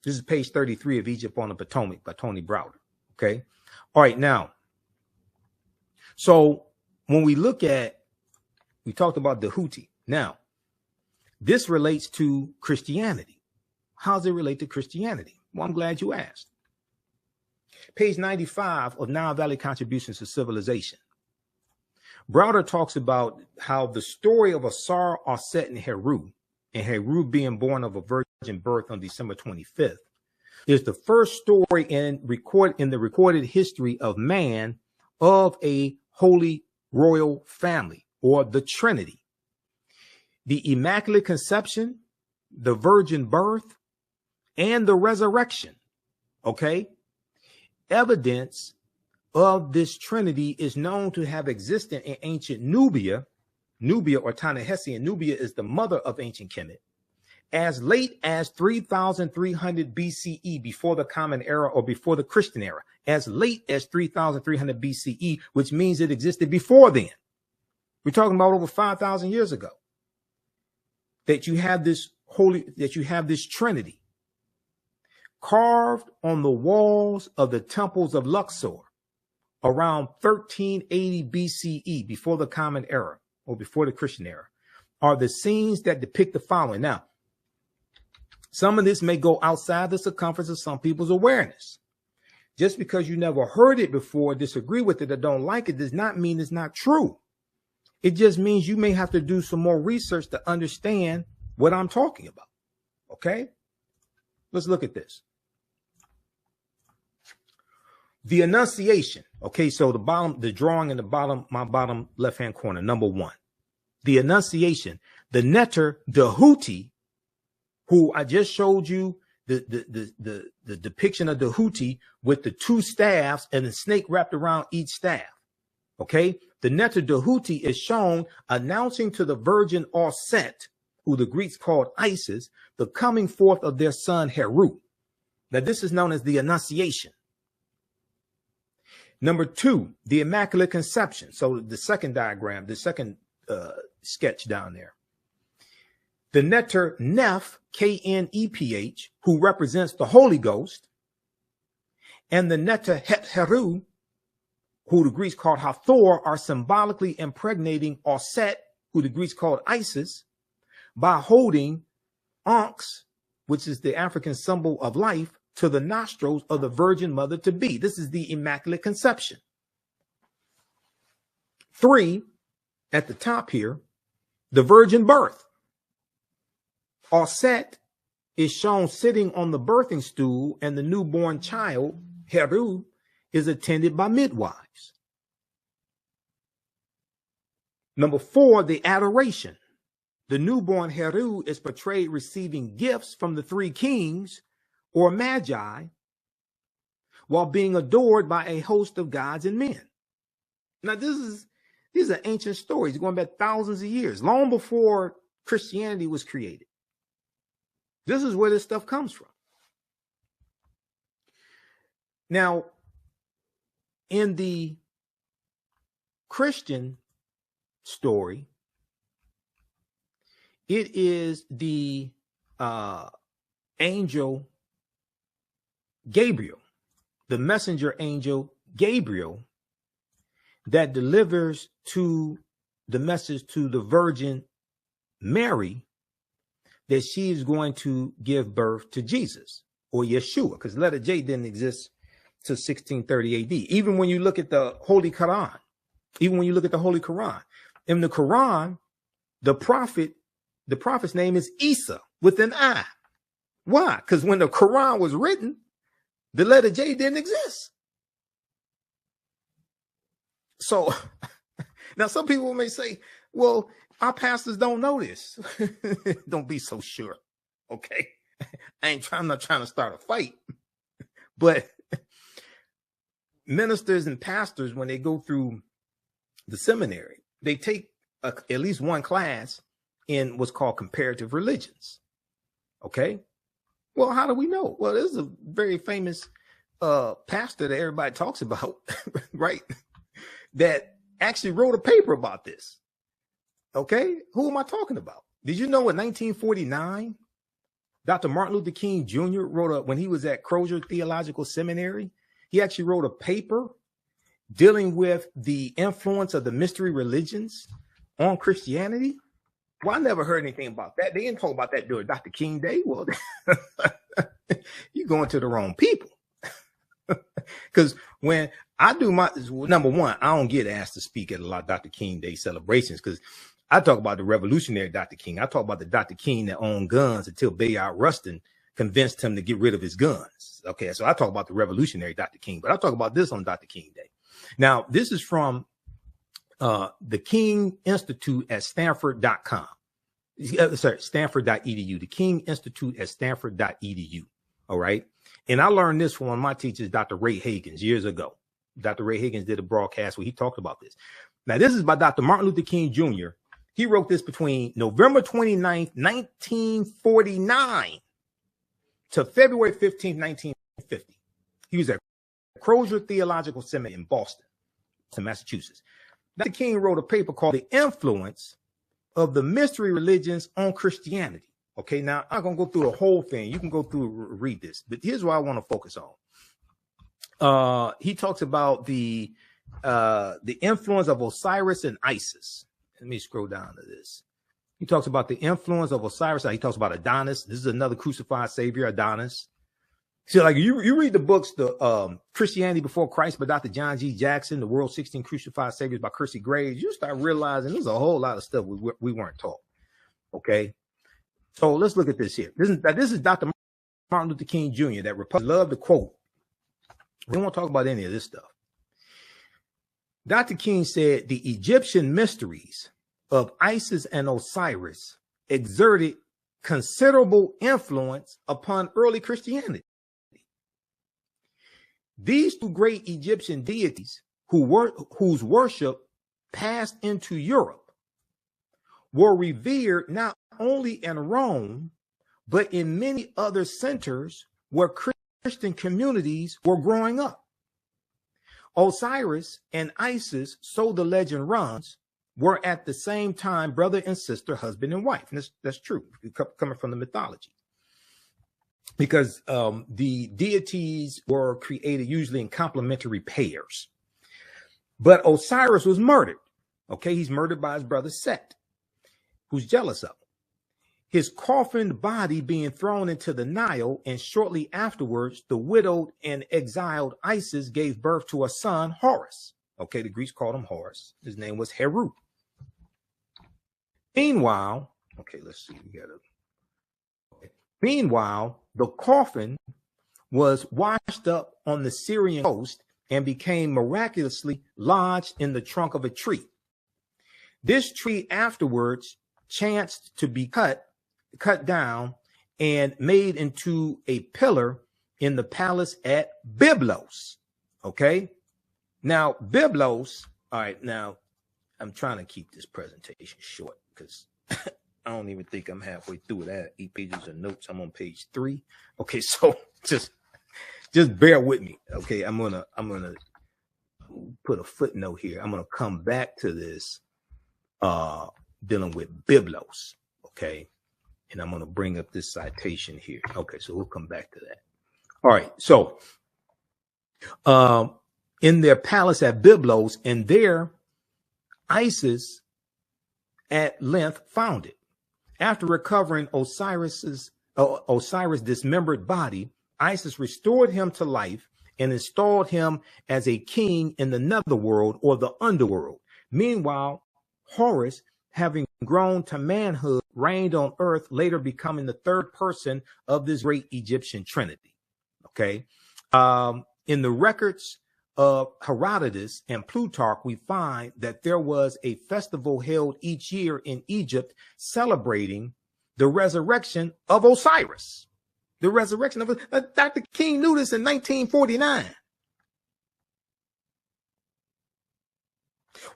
S1: This is page 33 of Egypt on the Potomac by Tony Browder. Okay. All right. Now, so when we talked about the Houthi. Now, this relates to Christianity. How does it relate to Christianity? Well, I'm glad you asked. Page 95 of Nile Valley Contributions to Civilization. Browder talks about how the story of Asar, Aset, and Heru being born of a virgin birth on December 25th, is the first story in the recorded history of man of a holy royal family, or the Trinity. The Immaculate Conception, the virgin birth, and the resurrection. Okay? Evidence of this Trinity is known to have existed in ancient Nubia or Ta-Nehisi, and Nubia is the mother of ancient Kemet, as late as 3,300 BCE, before the Common Era or before the Christian Era, as late as 3,300 BCE, which means it existed before then. We're talking about over 5,000 years ago that you have this Trinity carved on the walls of the temples of Luxor around 1380 BCE, before the Common Era or before the Christian Era, are the scenes that depict the following. Now, some of this may go outside the circumference of some people's awareness. Just because you never heard it before, disagree with it, or don't like it, does not mean it's not true. It just means you may have to do some more research to understand what I'm talking about. Okay? Let's look at this. The Annunciation. Okay, so the drawing in the bottom, my bottom left-hand corner, number 1. The Annunciation. The Neter, the Houthi, who I just showed you the depiction of the Houthi with the 2 staffs and the snake wrapped around each staff. Okay, the Neter, the Houthi, is shown announcing to the virgin Aset, who the Greeks called Isis, the coming forth of their son Heru. Now, this is known as the Annunciation. Number 2, the Immaculate Conception. So the second diagram, the second sketch down there. The Neter Neph, K-N-E-P-H, who represents the Holy Ghost, and the Neter Het Heru, who the Greeks called Hathor, are symbolically impregnating Aset, who the Greeks called Isis, by holding Ankhs, which is the African symbol of life, to the nostrils of the Virgin Mother to be. This is the Immaculate Conception. 3, at the top here, the virgin birth. Aset is shown sitting on the birthing stool, and the newborn child, Heru, is attended by midwives. Number 4, the Adoration. The newborn Heru is portrayed receiving gifts from the 3 kings, or magi, while being adored by a host of gods and men. Now, these These are ancient stories going back thousands of years, long before Christianity was created. This is where this stuff comes from. Now, in the Christian story, it is the angel Gabriel, the messenger angel Gabriel, that delivers to the message to the Virgin Mary that she is going to give birth to Jesus, or Yeshua, because the letter J didn't exist till 1630 AD. Even when you look at the Holy Quran, in the Quran, the prophet's name is Isa with an I. Why? Because when the Quran was written, the letter J didn't exist. So now some people may say, well, our pastors don't know this. Don't be so sure. Okay. I'm not trying to start a fight, but ministers and pastors, when they go through the seminary, they take at least one class in what's called comparative religions. Okay. Well, how do we know? Well, this is a very famous pastor that everybody talks about, right? That actually wrote a paper about this. Okay. Who am I talking about? Did you know in 1949, Dr. Martin Luther King Jr. when he was at Crozer Theological Seminary, he actually wrote a paper dealing with the influence of the mystery religions on Christianity. Well, I never heard anything about that. They didn't talk about that during Dr. King Day. Well, you're going to the wrong people. Because when I do my, number one, I don't get asked to speak at a lot of Dr. King Day celebrations because I talk about the revolutionary Dr. King. I talk about the Dr. King that owned guns until Bayard Rustin convinced him to get rid of his guns. Okay, so I talk about the revolutionary Dr. King, but I talk about this on Dr. King Day. Now, this is from the King Institute at Stanford.com. Sorry, Stanford.edu. The King Institute at Stanford.edu. All right. And I learned this from one of my teachers, Dr. Ray Higgins, years ago. Dr. Ray Higgins did a broadcast where he talked about this. Now, this is by Dr. Martin Luther King Jr. He wrote this between November 29th, 1949 to February 15th, 1950. He was at Crozer Theological Seminary in Boston, Massachusetts. Dr. King wrote a paper called The Influence of the Mystery Religions on Christianity. Okay, now I'm going to go through the whole thing. You can go through, read this, but here's what I want to focus on. He talks about the influence of Osiris and Isis. Let me scroll down to this. He talks about the influence of Osiris. He talks about Adonis. This is another crucified savior, Adonis. So like you read the books, the Christianity Before Christ by Dr. John G. Jackson, The World's 16 Crucified Saviors by Kersey Graves, you start realizing there's a whole lot of stuff we weren't taught. Okay. So let's look at this here. This is Dr. Martin Luther King Jr. that Republicans love to quote. We don't want to talk about any of this stuff. Dr. King said the Egyptian mysteries of Isis and Osiris exerted considerable influence upon early Christianity. These two great Egyptian deities whose worship passed into Europe were revered not only in Rome, but in many other centers where Christian communities were growing up. Osiris and Isis, so the legend runs, were at the same time brother and sister, husband and wife. And that's true, coming from the mythology. Because the deities were created usually in complementary pairs. But Osiris was murdered. Okay, he's murdered by his brother Set, who's jealous of him. His coffined body being thrown into the Nile, and shortly afterwards, the widowed and exiled Isis gave birth to a son, Horus. Okay, the Greeks called him Horus. His name was Heru. Meanwhile, okay, let's see. Meanwhile, the coffin was washed up on the Syrian coast and became miraculously lodged in the trunk of a tree. This tree afterwards chanced to be cut down and made into a pillar in the palace at Byblos. Okay. Now, Byblos, all right. Now, I'm trying to keep this presentation short because I don't even think I'm halfway through it. I have 8 pages of notes. I'm on page 3. Okay, so just bear with me. Okay, I'm gonna put a footnote here. I'm gonna come back to this dealing with biblos. Okay, and I'm gonna bring up this citation here. Okay, so we'll come back to that. All right, so in their palace at Byblos, and there Isis at length found it. After recovering Osiris' dismembered body, Isis restored him to life and installed him as a king in the netherworld or the underworld. Meanwhile, Horus, having grown to manhood, reigned on earth, later becoming the third person of this great Egyptian trinity. Okay. In the records of Herodotus and Plutarch, we find that there was a festival held each year in Egypt celebrating the resurrection of Osiris. The resurrection of Dr. King knew this in 1949.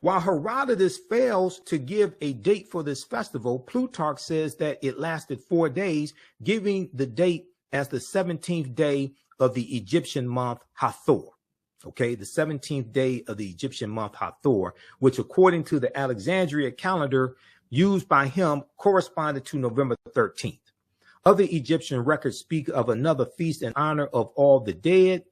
S1: While Herodotus fails to give a date for this festival, Plutarch says that it lasted 4 days, giving the date as the 17th day of the Egyptian month Hathor. Okay, the 17th day of the Egyptian month Hathor, which according to the Alexandria calendar used by him corresponded to November 13th. Other Egyptian records speak of another feast in honor of all the dead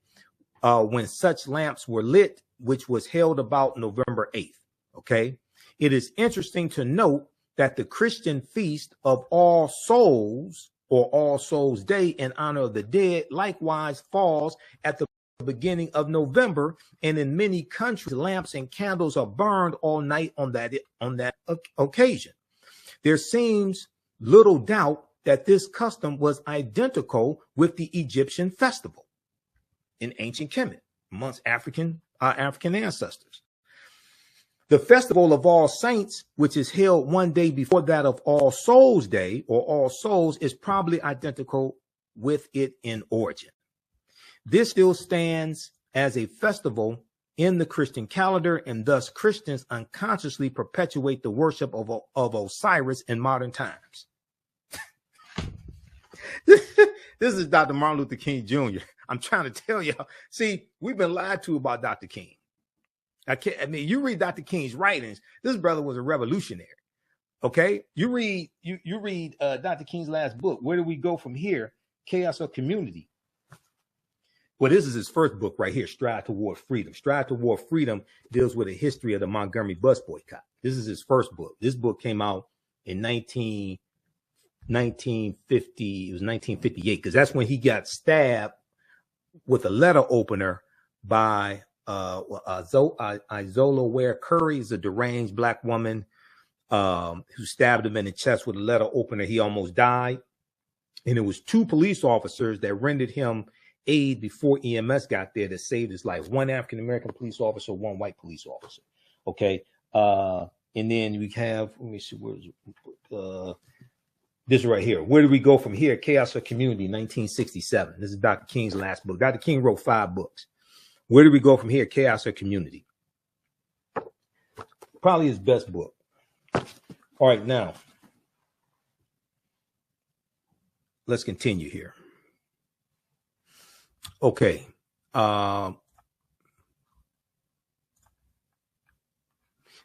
S1: when such lamps were lit, which was held about November 8th. Okay, it is interesting to note that the Christian feast of All Souls or All Souls Day in honor of the dead likewise falls at the beginning of November, and in many countries lamps and candles are burned all night on that occasion. There seems little doubt that this custom was identical with the Egyptian festival in ancient Kemet amongst our African ancestors. The festival of All Saints, which is held one day before that of All Souls Day or All Souls, is probably identical with it in origin. This still stands as a festival in the Christian calendar, and thus Christians unconsciously perpetuate the worship of Osiris in modern times. This is Dr. Martin Luther King Jr. I'm trying to tell y'all. See, we've been lied to about Dr. King. You read Dr. King's writings. This brother was a revolutionary. Okay, you read Dr. King's last book. Where do we go from here? Chaos or Community. Well, this is his first book right here, Stride Toward Freedom. Stride Toward Freedom deals with a history of the Montgomery bus boycott. This is his first book. This book came out in 1950. It was 1958, because that's when he got stabbed with a letter opener by Izola Ware Curry, is a deranged black woman who stabbed him in the chest with a letter opener. He almost died. And it was 2 police officers that rendered him aid before EMS got there that saved his life. 1 African-American police officer, 1 white police officer. Okay. And then we have, let me see, where's this right here. Where do we go from here? Chaos or Community, 1967. This is Dr. King's last book. Dr. King wrote 5 books. Where do we go from here? Chaos or Community. Probably his best book. All right, now let's continue here. Okay. Now,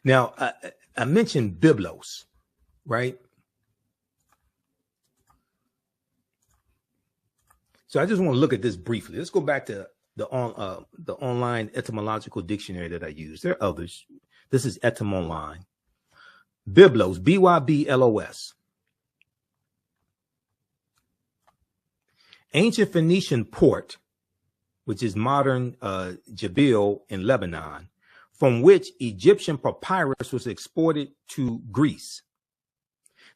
S1: I mentioned Byblos, right? So I just want to look at this briefly. Let's go back to the online etymological dictionary that I use. There are others. This is Etymonline. Byblos, Byblos. Ancient Phoenician port, which is modern Jabil in Lebanon, from which Egyptian papyrus was exported to Greece.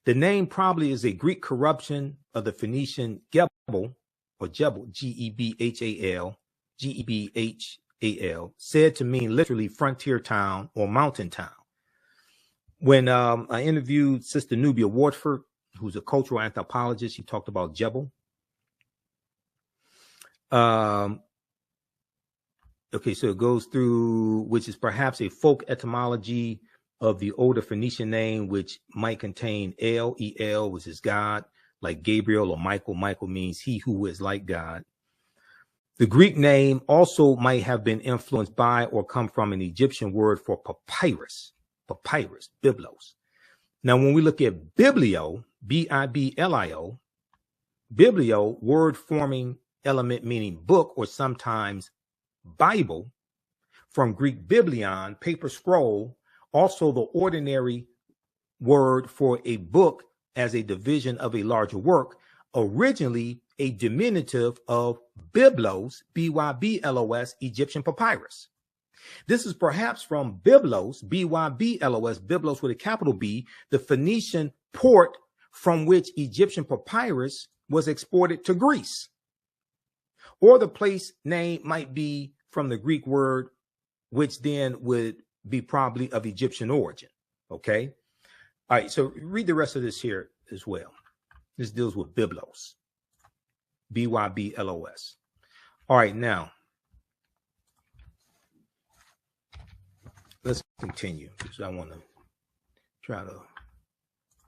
S1: The name probably is a Greek corruption of the Phoenician Gebel, or Jebel, Gebhal, Gebhal, said to mean literally frontier town or mountain town. When I interviewed Sister Nubia Wardford, who's a cultural anthropologist, she talked about Jebel. Okay, so it goes through, which is perhaps a folk etymology of the older Phoenician name, which might contain El, El, which is God, like Gabriel or Michael. Michael means he who is like God. The Greek name also might have been influenced by or come from an Egyptian word for papyrus, biblos. Now, when we look at biblio, B-I-B-L-I-O, biblio, word forming element meaning book or sometimes Bible, from Greek biblion, paper scroll, also the ordinary word for a book as a division of a larger work, originally a diminutive of biblos, B-Y-B-L-O-S, Egyptian papyrus. This is perhaps from biblos, B-Y-B-L-O-S, biblos with a capital B, the Phoenician port from which Egyptian papyrus was exported to Greece. Or the place name might be from the Greek word, which then would be probably of Egyptian origin. Okay. All right. So read the rest of this here as well. This deals with biblos, B-Y-B-L-O-S. All right. Now, let's continue because I want to try to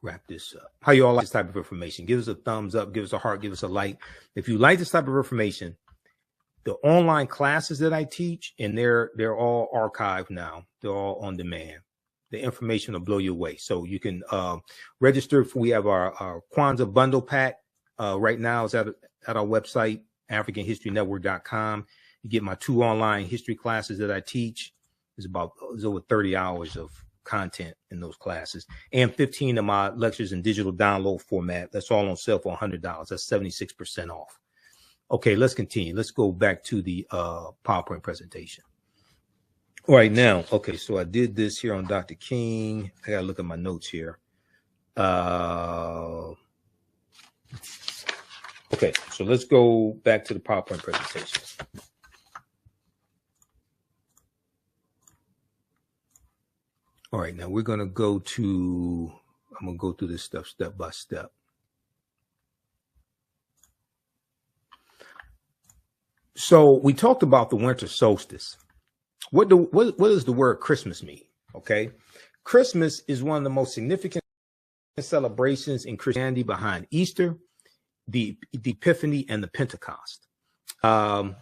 S1: wrap this up. How you all like this type of information? Give us a thumbs up, give us a heart, give us a like. If you like this type of information, the online classes that I teach, and they're all archived now. They're all on demand. The information will blow you away. So you can register. We have our Kwanzaa bundle pack right now. It's at our website, AfricanHistoryNetwork.com. You get my 2 online history classes that I teach. It's over 30 hours of content in those classes, and 15 of my lectures in digital download format. That's all on sale for $100. That's 76% off. Okay, let's continue. Let's go back to the PowerPoint presentation. All right, now, okay, so I did this here on Dr. King. I gotta look at my notes here. Okay, so let's go back to the PowerPoint presentation. All right, now we're gonna go to, I'm gonna go through this stuff step by step. So we talked about the winter solstice. What does the word Christmas mean? Okay. Christmas is one of the most significant celebrations in Christianity behind Easter, the Epiphany, and the Pentecost. Let's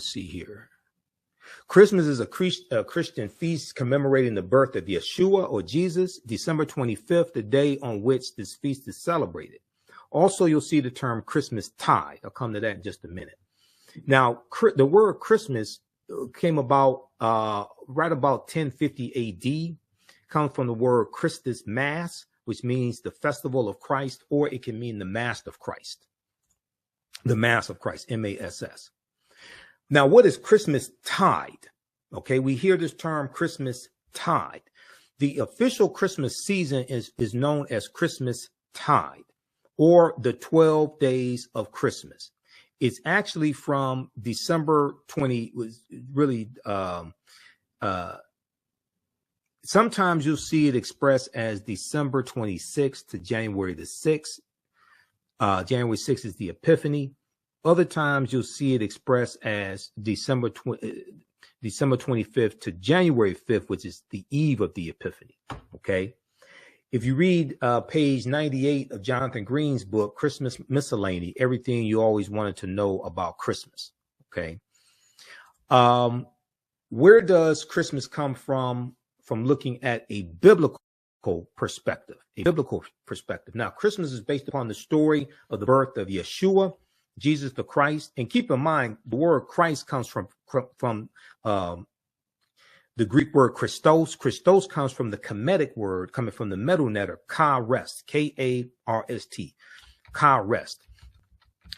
S1: see here. Christmas is a Christian feast commemorating the birth of Yeshua or Jesus, December 25th, the day on which this feast is celebrated. Also, you'll see the term Christmas tide. I'll come to that in just a minute. Now, the word Christmas came about right about 1050 AD. Comes from the word Christus Mass, which means the festival of Christ, or it can mean the Mass of Christ. The Mass of Christ, M-A-S-S. Now, what is Christmas tide? Okay, we hear this term Christmas tide. The official Christmas season is known as Christmas tide, or the 12 days of Christmas. It's actually from December 20, was really, sometimes you'll see it expressed as December 26th to January the 6th. January 6th is the Epiphany. Other times you'll see it expressed as December 25th to January 5th, which is the eve of the Epiphany. Okay. If you read page 98 of Jonathan Green's book, Christmas Miscellany, everything you always wanted to know about Christmas. Okay. Where does Christmas come from looking at a biblical perspective? A biblical perspective. Now, Christmas is based upon the story of the birth of Yeshua, Jesus the Christ. And keep in mind, the word Christ comes from the Greek word Christos. Christos comes from the Kemetic word coming from the metal netter, Ka-rest, K-A-R-S-T, Ka-rest.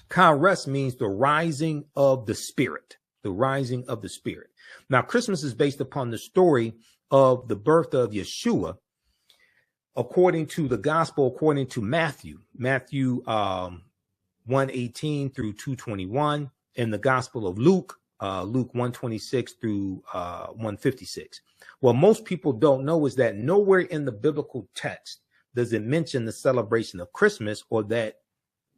S1: Ka-rest means the rising of the spirit, the rising of the spirit. Now, Christmas is based upon the story of the birth of Yeshua, according to the gospel, according to Matthew 1:18 through 2:21, and the gospel of Luke, Luke 1:26 through 1:56. What most people don't know is that nowhere in the biblical text does it mention the celebration of Christmas or that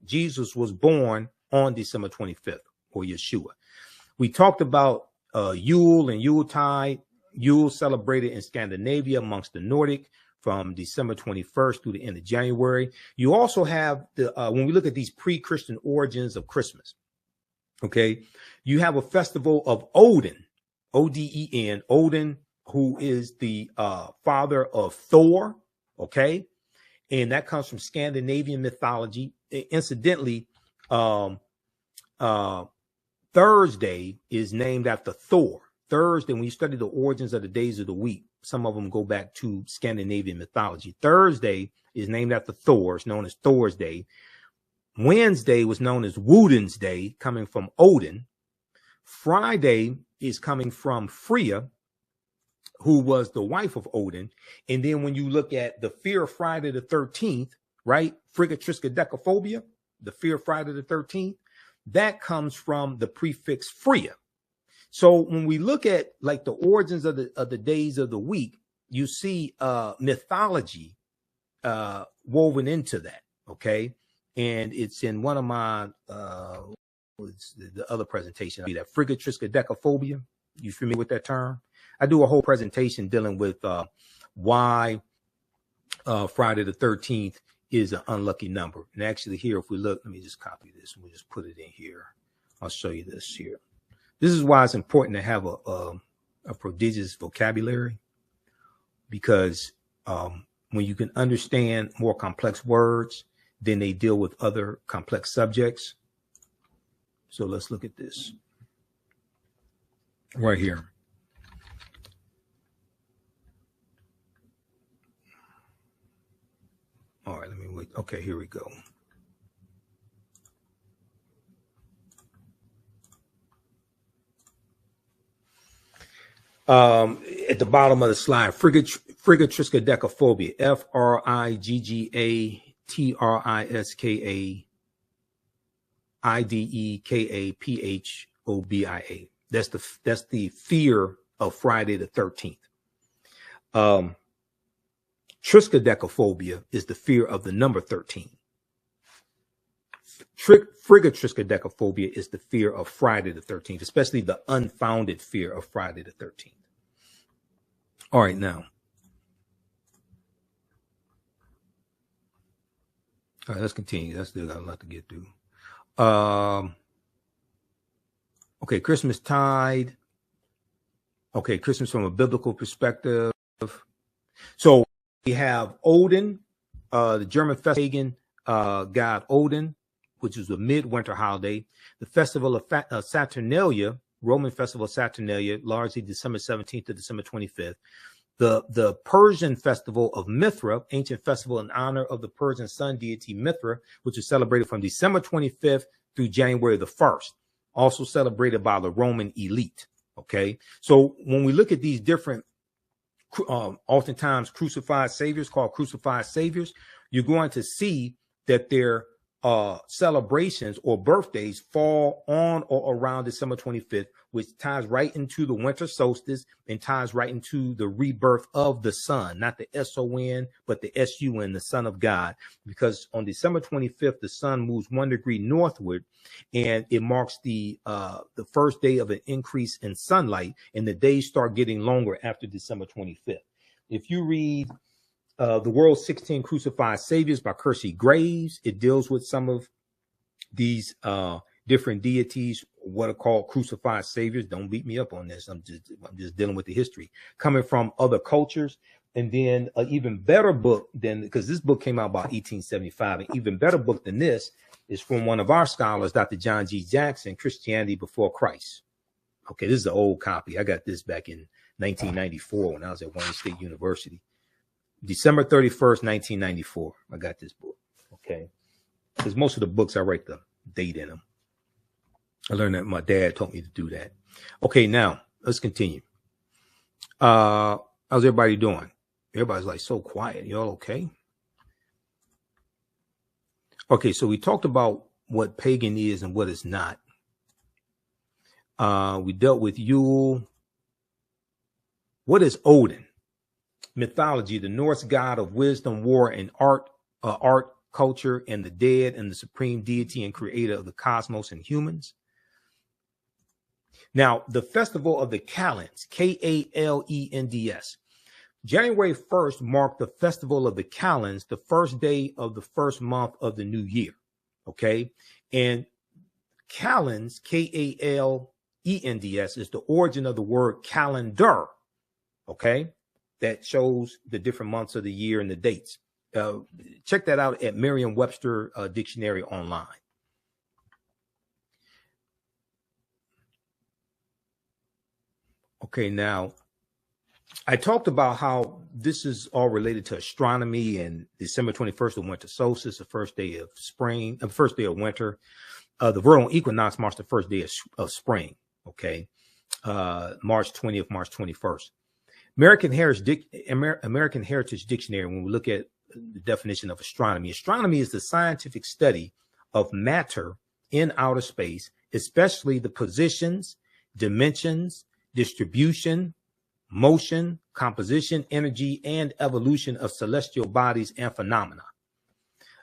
S1: Jesus was born on December 25th or Yeshua. We talked about Yule and Yuletide. Yule celebrated in Scandinavia amongst the Nordic from December 21st through the end of January. You also have when we look at these pre-Christian origins of Christmas, okay, you have a festival of Odin, O-D-E-N, Odin, who is the father of Thor, okay, and that comes from Scandinavian mythology. Incidentally, Thursday is named after Thor. Thursday, when you study the origins of the days of the week, some of them go back to Scandinavian mythology. Thursday is named after Thor. It's known as Thor's Day. Wednesday was known as Woden's Day, coming from Odin. Friday is coming from Freya, who was the wife of Odin. And then when you look at the fear of Friday the 13th, right? Frigatriskaidekaphobia, the fear of Friday the 13th, that comes from the prefix Freya. So when we look at like the origins of the days of the week, you see mythology woven into that, okay? And it's in one of my the other presentation, that Frigatriskaidekaphobia. You familiar with that term? I do a whole presentation dealing with why Friday the 13th is an unlucky number. And actually here, if we look, let me just copy this and we'll just put it in here. I'll show you this here. This is why it's important to have a prodigious vocabulary, because when you can understand more complex words, then they deal with other complex subjects. So let's look at this right here. All right, let me wait. Okay, here we go. At the bottom of the slide, Frigatriskaidekaphobia, Frigatriskaidekaphobia. That's the fear of Friday the 13th. Triskaidekaphobia is the fear of the number 13. Frigatriskaidekaphobia is the fear of Friday the 13th, especially the unfounded fear of Friday the 13th. All right, now. All right, let's continue. That's still got a lot to get through. Okay, Christmas tide. Okay, Christmas from a biblical perspective. So we have Odin, the German pagan god Odin, which is a midwinter holiday. The festival of Saturnalia, Roman festival of Saturnalia, largely December 17th to December 25th. The Persian festival of Mithra, ancient festival in honor of the Persian sun deity Mithra, which is celebrated from December 25th through January the 1st, also celebrated by the Roman elite. Okay, so when we look at these different, oftentimes crucified saviors, called crucified saviors, you're going to see that their celebrations or birthdays fall on or around December 25th, which ties right into the winter solstice and ties right into the rebirth of the sun, not the S-O-N, but the S-U-N, the Son of God, because on December 25th, the sun moves 1 degree northward, and it marks the first day of an increase in sunlight, and the days start getting longer after December 25th. If you read The World's 16 Crucified Saviors by Kersey Graves, it deals with some of these different deities, what are called crucified saviors. Don't beat me up on this. I'm just dealing with the history coming from other cultures. And then an even better book than, because this book came out about 1875, an even better book than this is from one of our scholars, Dr. John G. Jackson, Christianity Before Christ. Okay, this is an old copy. I got this back in 1994 when I was at Wayne State University. December 31st, 1994. I got this book. Okay. Because most of the books I write the date in them. I learned that my dad taught me to do that. Okay, now let's continue. How's everybody doing? Everybody's like so quiet. Y'all okay? Okay, so we talked about what pagan is and what it's not. We dealt with Yule. What is Odin? Mythology, the Norse god of wisdom, war, and art, culture, and the dead, and the supreme deity and creator of the cosmos and humans. Now, the festival of the Kalends, Kalends, January 1st marked the festival of the Kalends, the first day of the first month of the new year. Okay. And Kalends, Kalends, is the origin of the word calendar. Okay. That shows the different months of the year and the dates. Check that out at Merriam-Webster dictionary online. Okay, now I talked about how this is all related to astronomy, and December 21st, the winter solstice, the first day of spring, the first day of winter. The vernal equinox marks the first day of spring. Okay, March 20th, March 21st. American Heritage Dictionary, when we look at the definition of astronomy, astronomy is the scientific study of matter in outer space, especially the positions, dimensions, distribution, motion, composition, energy, and evolution of celestial bodies and phenomena.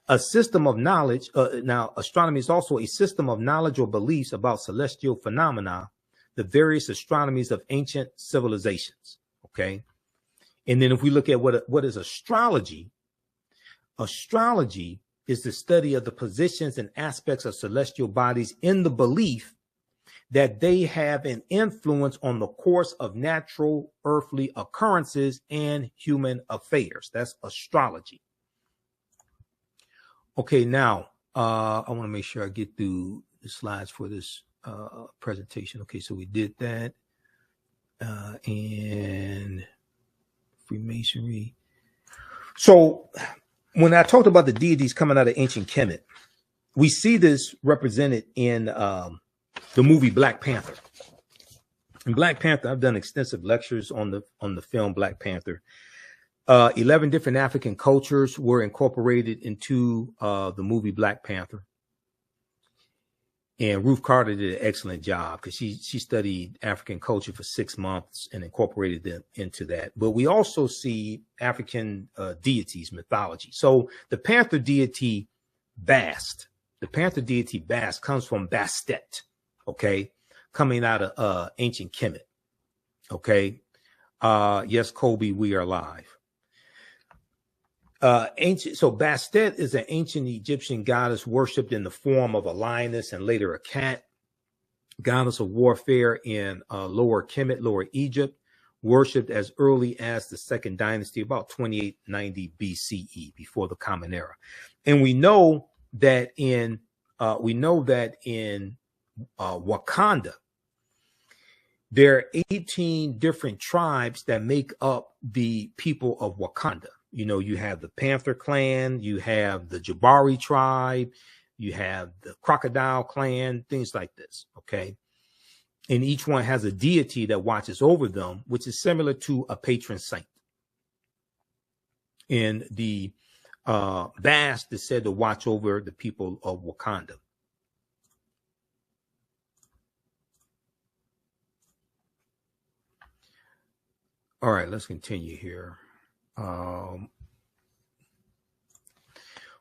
S1: A system of knowledge. Now, astronomy is also a system of knowledge or beliefs about celestial phenomena, the various astronomies of ancient civilizations. Okay. And then if we look at what is astrology, astrology is the study of the positions and aspects of celestial bodies in the belief that they have an influence on the course of natural earthly occurrences and human affairs. That's astrology. Okay, now I want to make sure I get through the slides for this presentation. Okay, so we did that. And Freemasonry. So when I talked about the deities coming out of ancient Kemet, we see this represented in the movie Black Panther. In Black Panther, I've done extensive lectures on the film Black Panther. 11 different African cultures were incorporated into the movie Black Panther. And Ruth Carter did an excellent job because she studied African culture for 6 months and incorporated them into that. But we also see African deities, mythology. So the Panther deity Bast, comes from Bastet. Okay, coming out of ancient Kemet. Okay, yes, Kobe, we are live. So Bastet is an ancient Egyptian goddess worshipped in the form of a lioness and later a cat. Goddess of warfare in Lower Kemet, Lower Egypt, worshipped as early as the Second Dynasty, about 2890 BCE, before the Common Era. And we know that in Wakanda, there are 18 different tribes that make up the people of Wakanda. You know, you have the Panther clan, you have the Jabari tribe, you have the Crocodile clan, things like this. Okay. And each one has a deity that watches over them, which is similar to a patron saint. And the Bast is said to watch over the people of Wakanda. All right, let's continue here.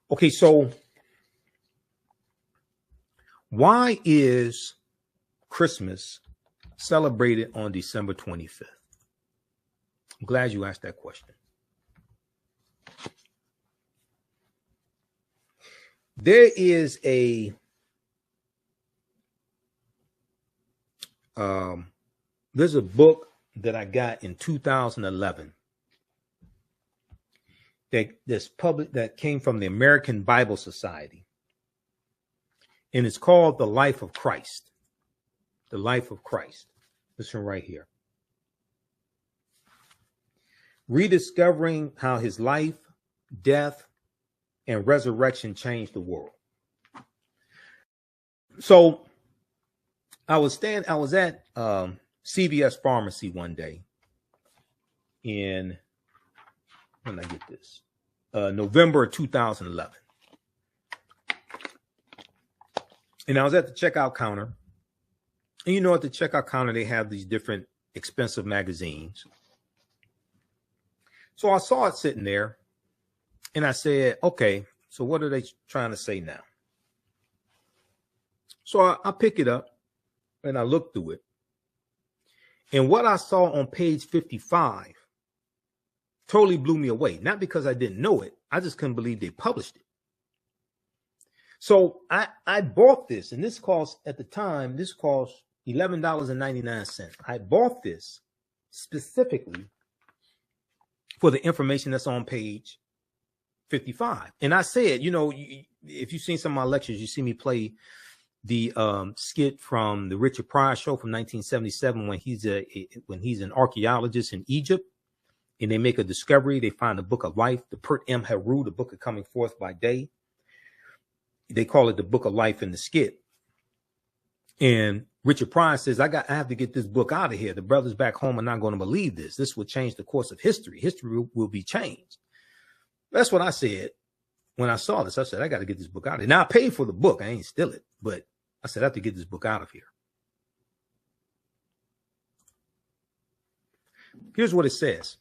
S1: Okay, so why is Christmas celebrated on December 25th? I'm glad you asked that question. There is there's a book that I got in 2011 that came from the American Bible Society, and it's called The Life of Christ. The Life of Christ. This one right here. Rediscovering how his life, death, and resurrection changed the world. So I was at CVS Pharmacy one day in, when did I get this? November 2011. And I was at the checkout counter. And you know, at the checkout counter, they have these different expensive magazines. So I saw it sitting there. And I said, okay, so what are they trying to say now? So I pick it up and I look through it. And what I saw on page 55 totally blew me away. Not because I didn't know it. I just couldn't believe they published it. So I bought this, and this cost, at the time, this cost $11.99. I bought this specifically for the information that's on page 55. And I said, you know, if you've seen some of my lectures, you see me play the skit from the Richard Pryor show from 1977 when he's an archaeologist in Egypt, and they make a discovery. They find the Book of Life, the Pert M. Heru, the Book of Coming Forth by Day. They call it the Book of Life in the skit. And Richard Pryor says, I have to get this book out of here. The brothers back home are not going to believe this. This will change the course of history. History will be changed. That's what I said when I saw this. I said, I got to get this book out of here. Now, I paid for the book. I ain't steal it. But I said, I have to get this book out of here. Here's what it says.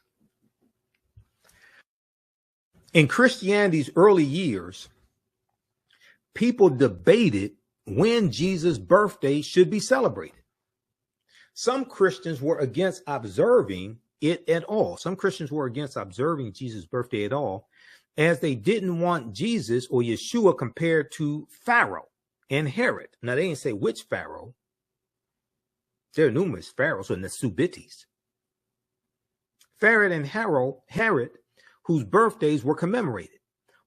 S1: In Christianity's early years, people debated when Jesus' birthday should be celebrated. Some Christians were against observing it at all. Some Christians were against observing Jesus' birthday at all, as they didn't want Jesus or Yeshua compared to Pharaoh and Herod. Now, they didn't say which Pharaoh. There are numerous pharaohs in the Subites. Herod and Herod, whose birthdays were commemorated.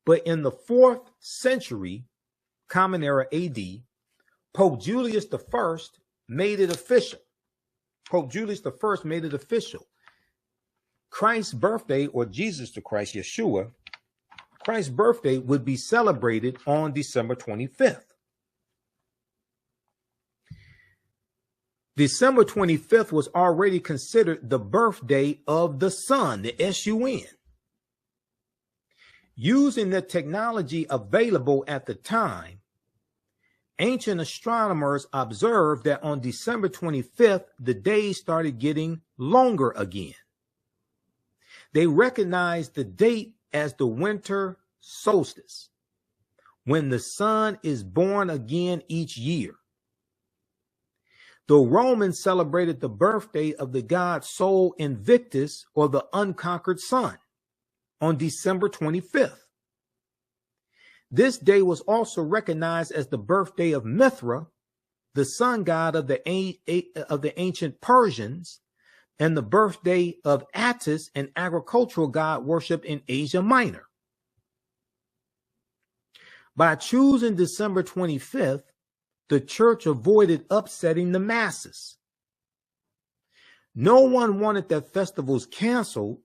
S1: But in the 4th century, Common Era AD, Pope Julius I made it official. Pope Julius I made it official. Christ's birthday, or Jesus the Christ, Yeshua, Christ's birthday would be celebrated on December 25th. December 25th was already considered the birthday of the sun, the S-U-N. Using the technology available at the time, ancient astronomers observed that on December 25th, the days started getting longer again. They recognized the date as the winter solstice, when the sun is born again each year. The Romans celebrated the birthday of the god Sol Invictus, or the unconquered sun, on December 25th. This day was also recognized as the birthday of Mithra, the sun god of the ancient Persians, and the birthday of Attis, an agricultural god worshipped in Asia Minor. By choosing December 25th, the church avoided upsetting the masses. No one wanted their festivals canceled,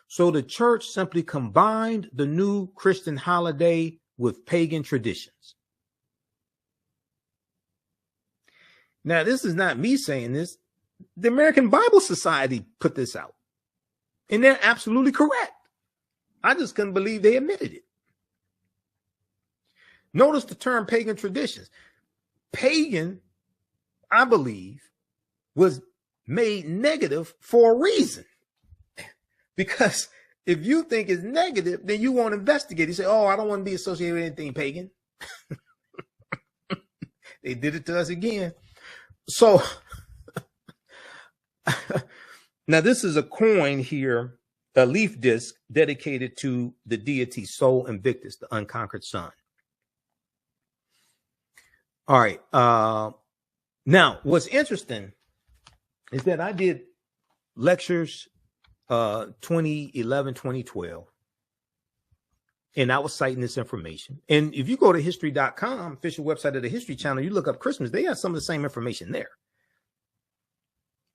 S1: so the church simply combined the new Christian holiday with pagan traditions. Now, this is not me saying this. The American Bible Society put this out, and they're absolutely correct. I just couldn't believe they admitted it. Notice the term pagan traditions. Pagan, I believe, was made negative for a reason. Because if you think it's negative, then you won't investigate. You say, oh, I don't want to be associated with anything pagan. They did it to us again. So now this is a coin here, a leaf disc dedicated to the deity Sol Invictus, the unconquered sun. All right. Now, what's interesting is that I did lectures 2011, 2012, and I was citing this information. And if you go to history.com, official website of the History Channel, you look up Christmas, they have some of the same information there.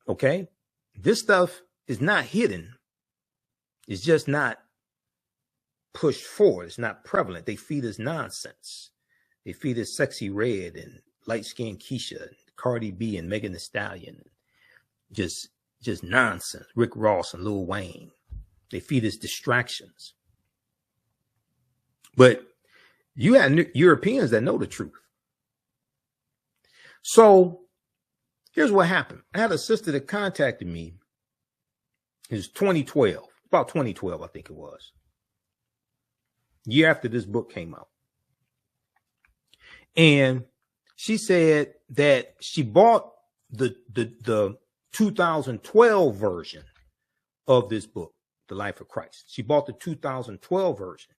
S1: Okay? This stuff is not hidden. It's just not pushed forward. It's not prevalent. They feed us nonsense. They feed us Sexy Red and light-skinned Keisha, and Cardi B and Megan Thee Stallion. Just nonsense. Rick Ross and Lil Wayne. They feed us distractions. But you have Europeans that know the truth. So here's what happened. I had a sister that contacted me. It was 2012, about 2012, I think it was. Year after this book came out. And she said that she bought the 2012 version of this book, The Life of Christ. She bought the 2012 version.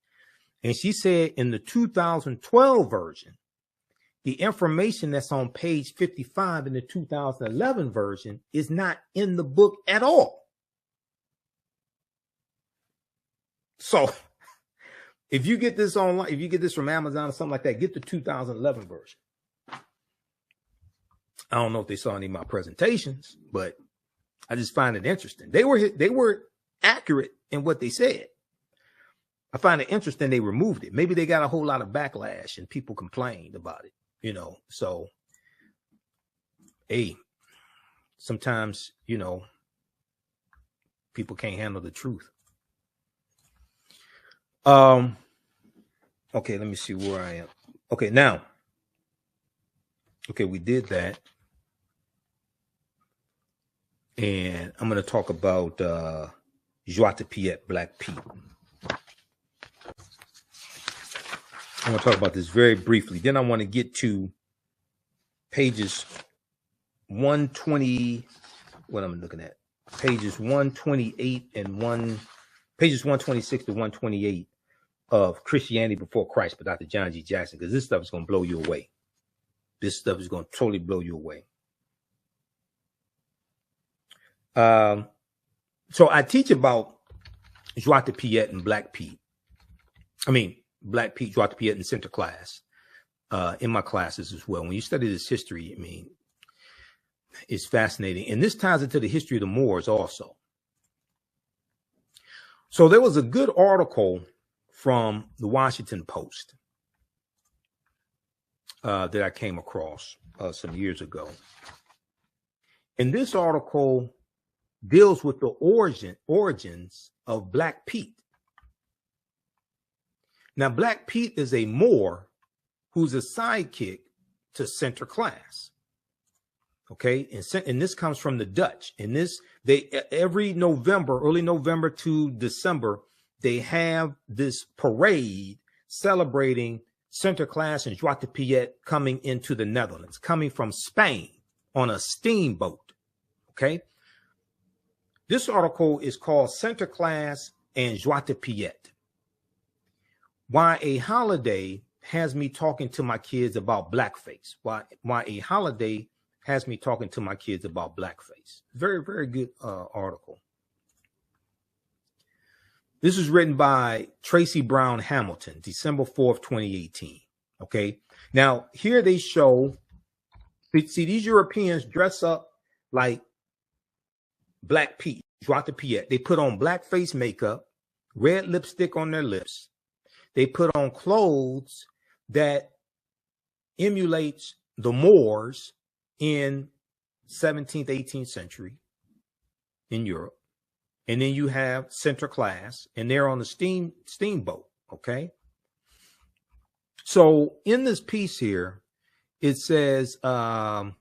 S1: And she said in the 2012 version, the information that's on page 55 in the 2011 version is not in the book at all. So if you get this online, if you get this from Amazon or something like that, get the 2011 version. I don't know if they saw any of my presentations, but I just find it interesting. They were accurate in what they said. I find it interesting they removed it. Maybe they got a whole lot of backlash and people complained about it, you know. So, hey, sometimes, you know, people can't handle the truth. Okay, let me see where I am. Okay, now. Okay, we did that. And I'm going to talk about Joie de Piet, Black Pete. I'm going to talk about this very briefly. Then I want to get to pages 120. What I'm looking at? Pages 128 and pages 126 to 128 of Christianity Before Christ by Dr. John G. Jackson, because this stuff is going to blow you away. This stuff is going to totally blow you away. So I teach about Joie de Piet and Black Pete. I mean, Black Pete, Joie de Piet, and Sinterklaas in my classes as well. When you study this history, I mean, it's fascinating. And this ties into the history of the Moors also. So there was a good article from the Washington Post that I came across some years ago. And this article deals with the origins of Black Pete. Now, Black Pete is a Moor who's a sidekick to Sinterklaas. Okay, and this comes from the Dutch. And this, every November, early November to December, they have this parade celebrating Sinterklaas and Joie de Piet coming into the Netherlands, coming from Spain on a steamboat. Okay, this article is called Sinterklaas and Joie de Piet. Why a holiday has me talking to my kids about blackface. Why a holiday has me talking to my kids about blackface. Very, very good article. This is written by Tracy Brown Hamilton, December 4th, 2018. Okay. Now, here they show, see, these Europeans dress up like Black Pete, Joie de Piet. They put on blackface makeup, red lipstick on their lips. They put on clothes that emulates the Moors in 17th, 18th century in Europe. And then you have Sinterklaas, and they're on the steamboat, okay? So in this piece here, it says the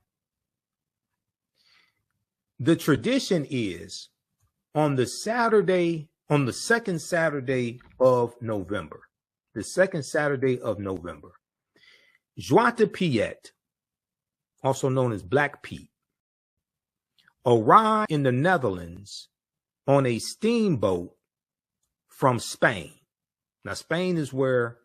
S1: tradition is on the second Saturday of November. The second Saturday of November, Joie de Piet, also known as Black Pete, arrived in the Netherlands on a steamboat from Spain. Now, Spain is where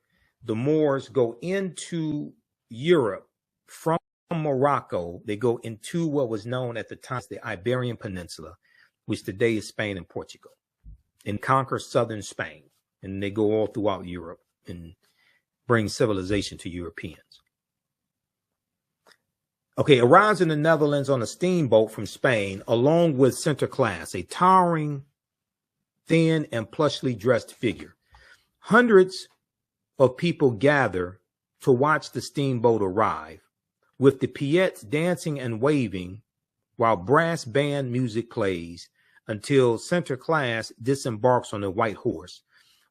S1: the Moors go into Europe from Morocco. They go into what was known at the time as the Iberian Peninsula, which today is Spain and Portugal, and conquer southern Spain. And they go all throughout Europe and bring civilization to Europeans. Okay, arrives in the Netherlands on a steamboat from Spain, along with Sinterklaas, a towering, thin, and plushly dressed figure. Hundreds of people gather to watch the steamboat arrive, with the Piets dancing and waving while brass band music plays until Sinterklaas disembarks on a white horse,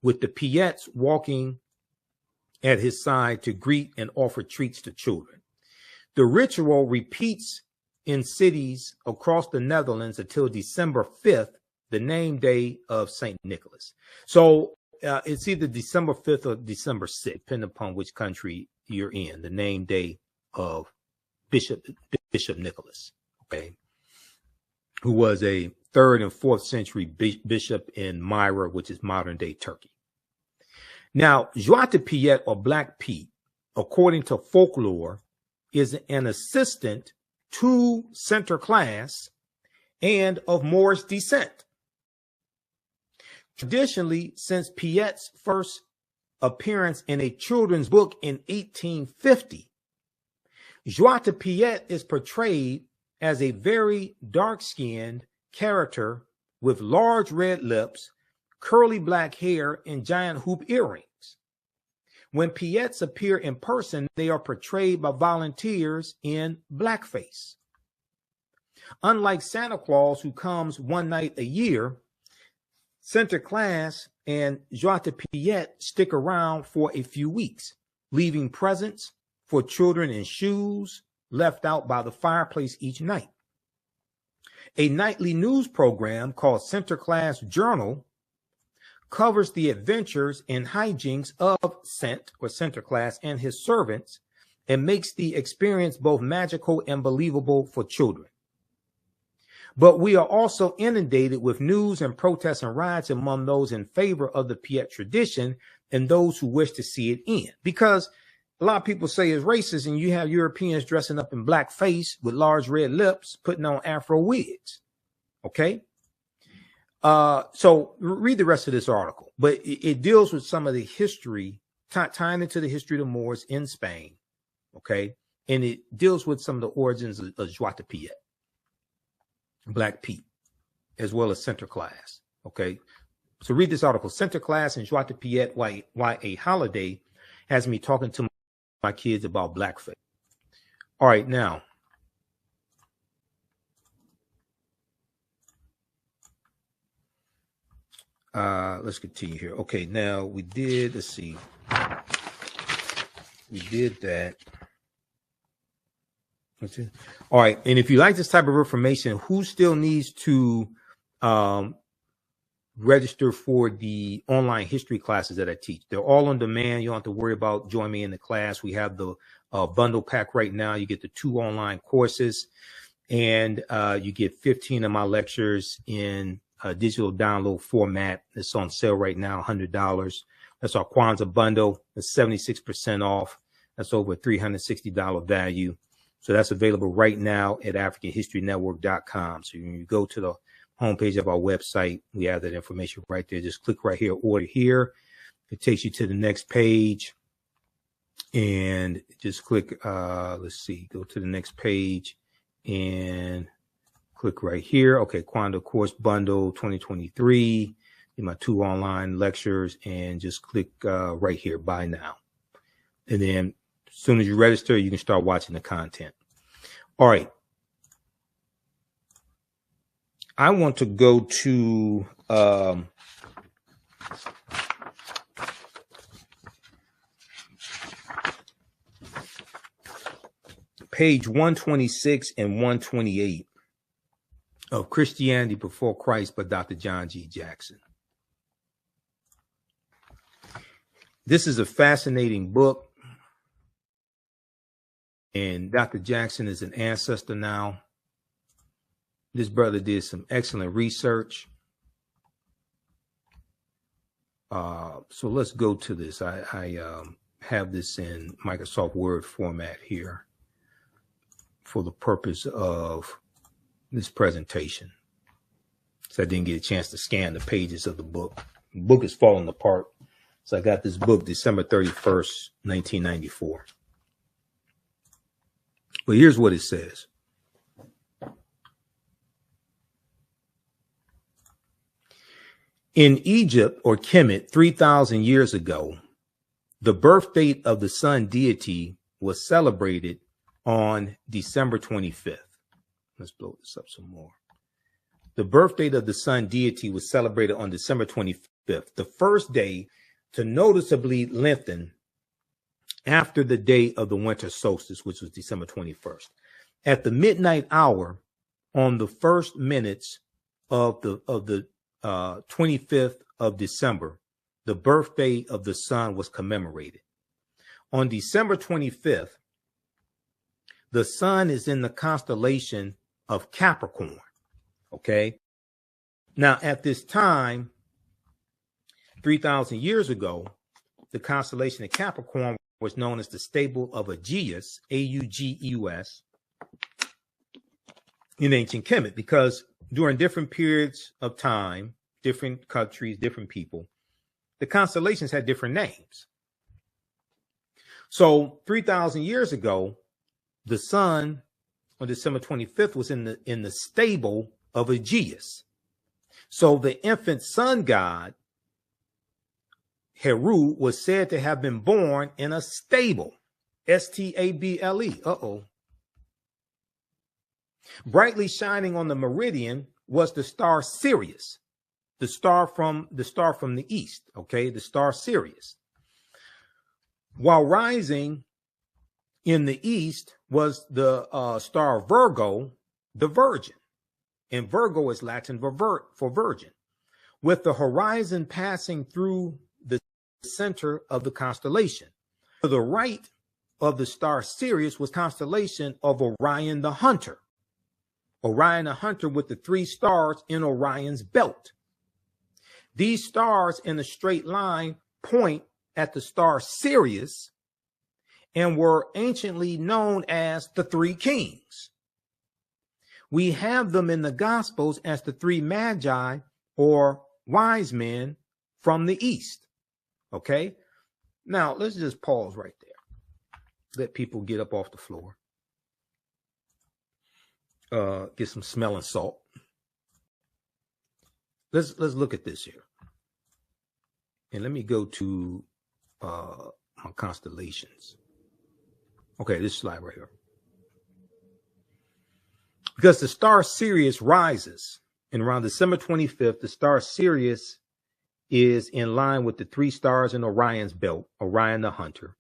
S1: with the Piets walking at his side to greet and offer treats to children. The ritual repeats in cities across the Netherlands until December 5th, the name day of St. Nicholas. So it's either December 5th or December 6th, depending upon which country you're in, the name day of Bishop Nicholas. Okay. who was a 3rd and 4th century bishop in Myra, which is modern day Turkey. Now, Joie de Piet, or Black Pete, according to folklore, is an assistant to Sinterklaas and of Moorish descent. Traditionally, since Piet's first appearance in a children's book in 1850, Joie de Piet is portrayed as a very dark-skinned character with large red lips, curly black hair, and giant hoop earrings. When Piets appear in person, they are portrayed by volunteers in blackface. Unlike Santa Claus, who comes one night a year, Sinterklaas and Joie de Piet stick around for a few weeks, leaving presents for children and shoes left out by the fireplace each night. A nightly news program called Sinterklaas Journal covers the adventures and hijinks of Sinterklaas and his servants, and makes the experience both magical and believable for children. But we are also inundated with news and protests and riots among those in favor of the Piet tradition and those who wish to see it end. Because a lot of people say it's racist, and you have Europeans dressing up in blackface with large red lips, putting on Afro wigs. Okay? So read the rest of this article. But it deals with some of the history, tying into the history of the Moors in Spain. Okay? And it deals with some of the origins of Joie de Piet, Black Pete, as well as Sinterklaas. Okay? So read this article. Sinterklaas and Joie de Piet, why a holiday, has me talking to my kids about blackface. All right, now. Let's continue here. Okay, now we did, let's see. We did that. All right, and if you like this type of information, who still needs to register for the online history classes that I teach? They're all on demand. You don't have to worry about joining me in the class. We have the bundle pack right now. You get the 2 online courses, and you get 15 of my lectures in digital download format. It's on sale right now, $100. That's our Kwanzaa bundle. It's 76% off. That's over $360 value. So that's available right now at AfricanHistoryNetwork.com. So when you go to the homepage of our website, we have that information right there. Just click right here, order here. It takes you to the next page, and just click, let's see, go to the next page and click right here. Okay, Kwanzaa Course Bundle 2023, my 2 online lectures, and just click right here, buy now. And then as soon as you register, you can start watching the content. All right. I want to go to page 126 and 128 of Christianity Before Christ by Dr. John G. Jackson. This is a fascinating book. And Dr. Jackson is an ancestor now. This brother did some excellent research. So let's go to this. I have this in Microsoft Word format here for the purpose of this presentation. So I didn't get a chance to scan the pages of the book. The book is falling apart. So I got this book December 31st, 1994. But here's what it says. In Egypt, or Kemet, 3,000 years ago, the birth date of the sun deity was celebrated on December 25th. Let's blow this up some more. The birth date of the sun deity was celebrated on December 25th, the first day to noticeably lengthen after the day of the winter solstice, which was December 21st. At the midnight hour on the first minutes of the 25th of December, the birthday of the sun was commemorated. On December 25th, the sun is in the constellation of Capricorn. Okay. Now, at this time, 3,000 years ago, the constellation of Capricorn was known as the stable of Aegeus, Augeus, in ancient Kemet, because during different periods of time, different countries, different people, the constellations had different names. So 3,000 years ago, the sun on December 25th was in the stable of Aegeus. So the infant sun god, Heru, was said to have been born in a stable. S-T-A-B-L-E. Uh-oh. Brightly shining on the meridian was the star Sirius, the star from the east, okay, the star Sirius. While rising in the east was the star Virgo, the Virgin. And Virgo is Latin for virgin, with the horizon passing through the center of the constellation. To the right of the star Sirius was constellation of Orion the Hunter. Orion the Hunter with the 3 stars in Orion's belt. These stars in a straight line point at the star Sirius and were anciently known as the 3 kings. We have them in the Gospels as the 3 magi or wise men from the east. Okay. Now let's just pause right there. Let people get up off the floor. Get some smelling salt. Let's look at this here. And let me go to my constellations. Okay, this slide right here. Because the star Sirius rises, and around December 25th, the star Sirius is in line with the 3 stars in Orion's belt, Orion the Hunter.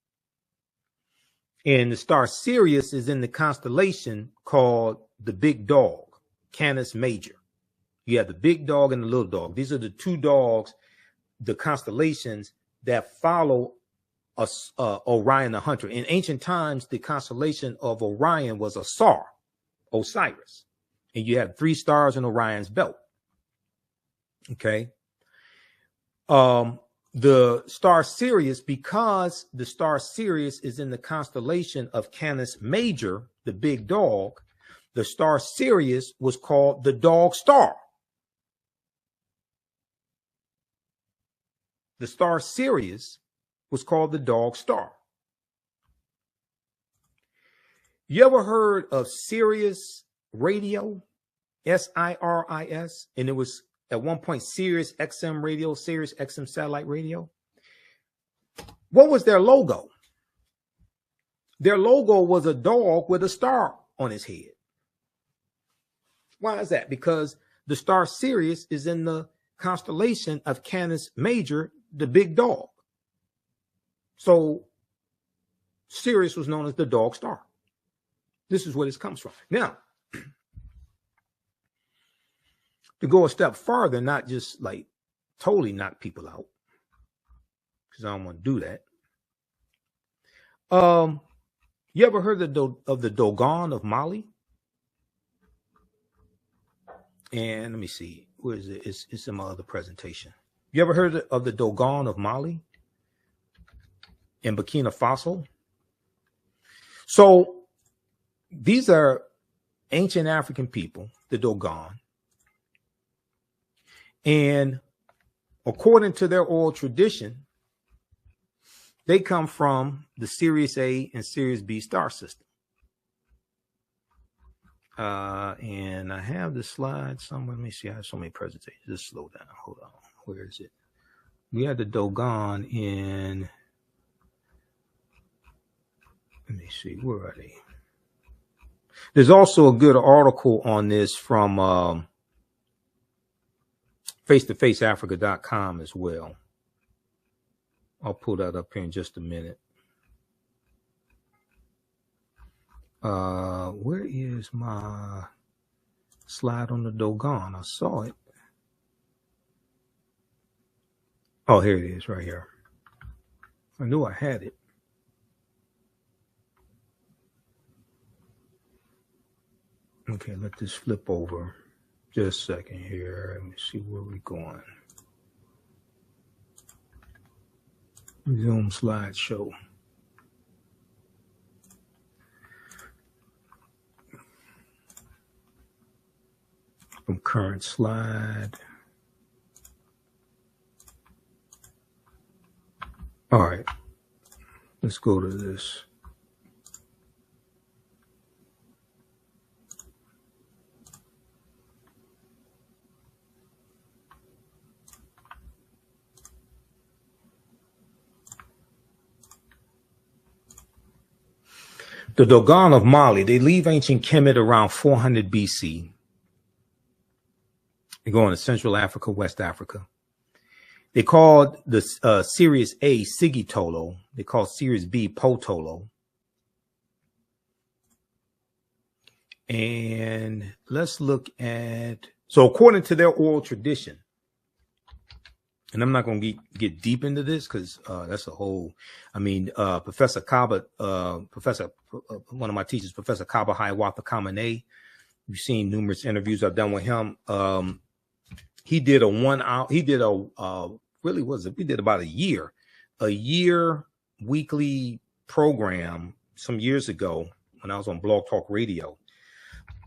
S1: And the star Sirius is in the constellation called the Big Dog, Canis Major. You have the big dog and the little dog. These are the 2 dogs, the constellations that follow Orion the Hunter. In ancient times, the constellation of Orion was Osiris. And you have 3 stars in Orion's belt. Okay. The star Sirius, because the star Sirius is in the constellation of Canis Major, the big dog, the star Sirius was called the dog star. The star Sirius was called the dog star. You ever heard of Sirius Radio? S-I-R-I-S. And it was at one point Sirius XM radio, Sirius XM satellite radio. What was their logo? Their logo was a dog with a star on his head. Why is that? Because the star Sirius is in the constellation of Canis Major, the big dog. So Sirius was known as the dog star. This is where this comes from. Now, to go a step farther, not just like totally knock people out, because I don't want to do that. You ever heard of the Dogon of Mali? And let me see, where is it? It's in my other presentation. You ever heard of the Dogon of Mali in Burkina Faso? So these are ancient African people, the Dogon. And according to their oral tradition, they come from the Sirius A and Sirius B star system. And I have the slide somewhere. Let me see. I have so many presentations. Just slow down. Hold on. Where is it? We had the Dogon in. Let me see. Where are they? There's also a good article on this from face-to-faceafrica.com as well. I'll pull that up here in just a minute. Where is my slide on the Dogon? I saw it. Oh, here it is right here. I knew I had it. Okay, let this flip over. Just a second here. Let me see where we're going. Zoom slideshow. From current slide. All right. Let's go to this. The Dogon of Mali, they leave ancient Kemet around 400 BC. They go into Central Africa, West Africa. They called the Series A Sigitolo. They called Series B Potolo. And let's look at, so according to their oral tradition, and I'm not going to get deep into this because that's a whole, I mean, Professor Kaba, one of my teachers, Professor Kaba Hiawatha Kamene, you've seen numerous interviews I've done with him. He did a 1 hour, he did about a year weekly program some years ago when I was on Blog Talk Radio,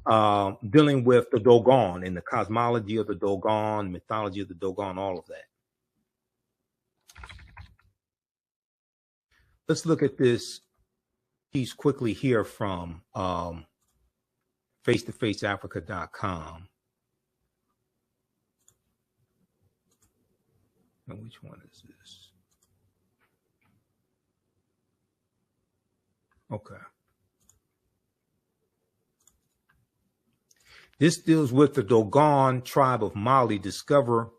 S1: dealing with the Dogon and the cosmology of the Dogon, mythology of the Dogon, all of that. Let's look at this piece quickly here from face-to-faceafrica.com. And which one is this? Okay. This deals with the Dogon tribe of Mali discovered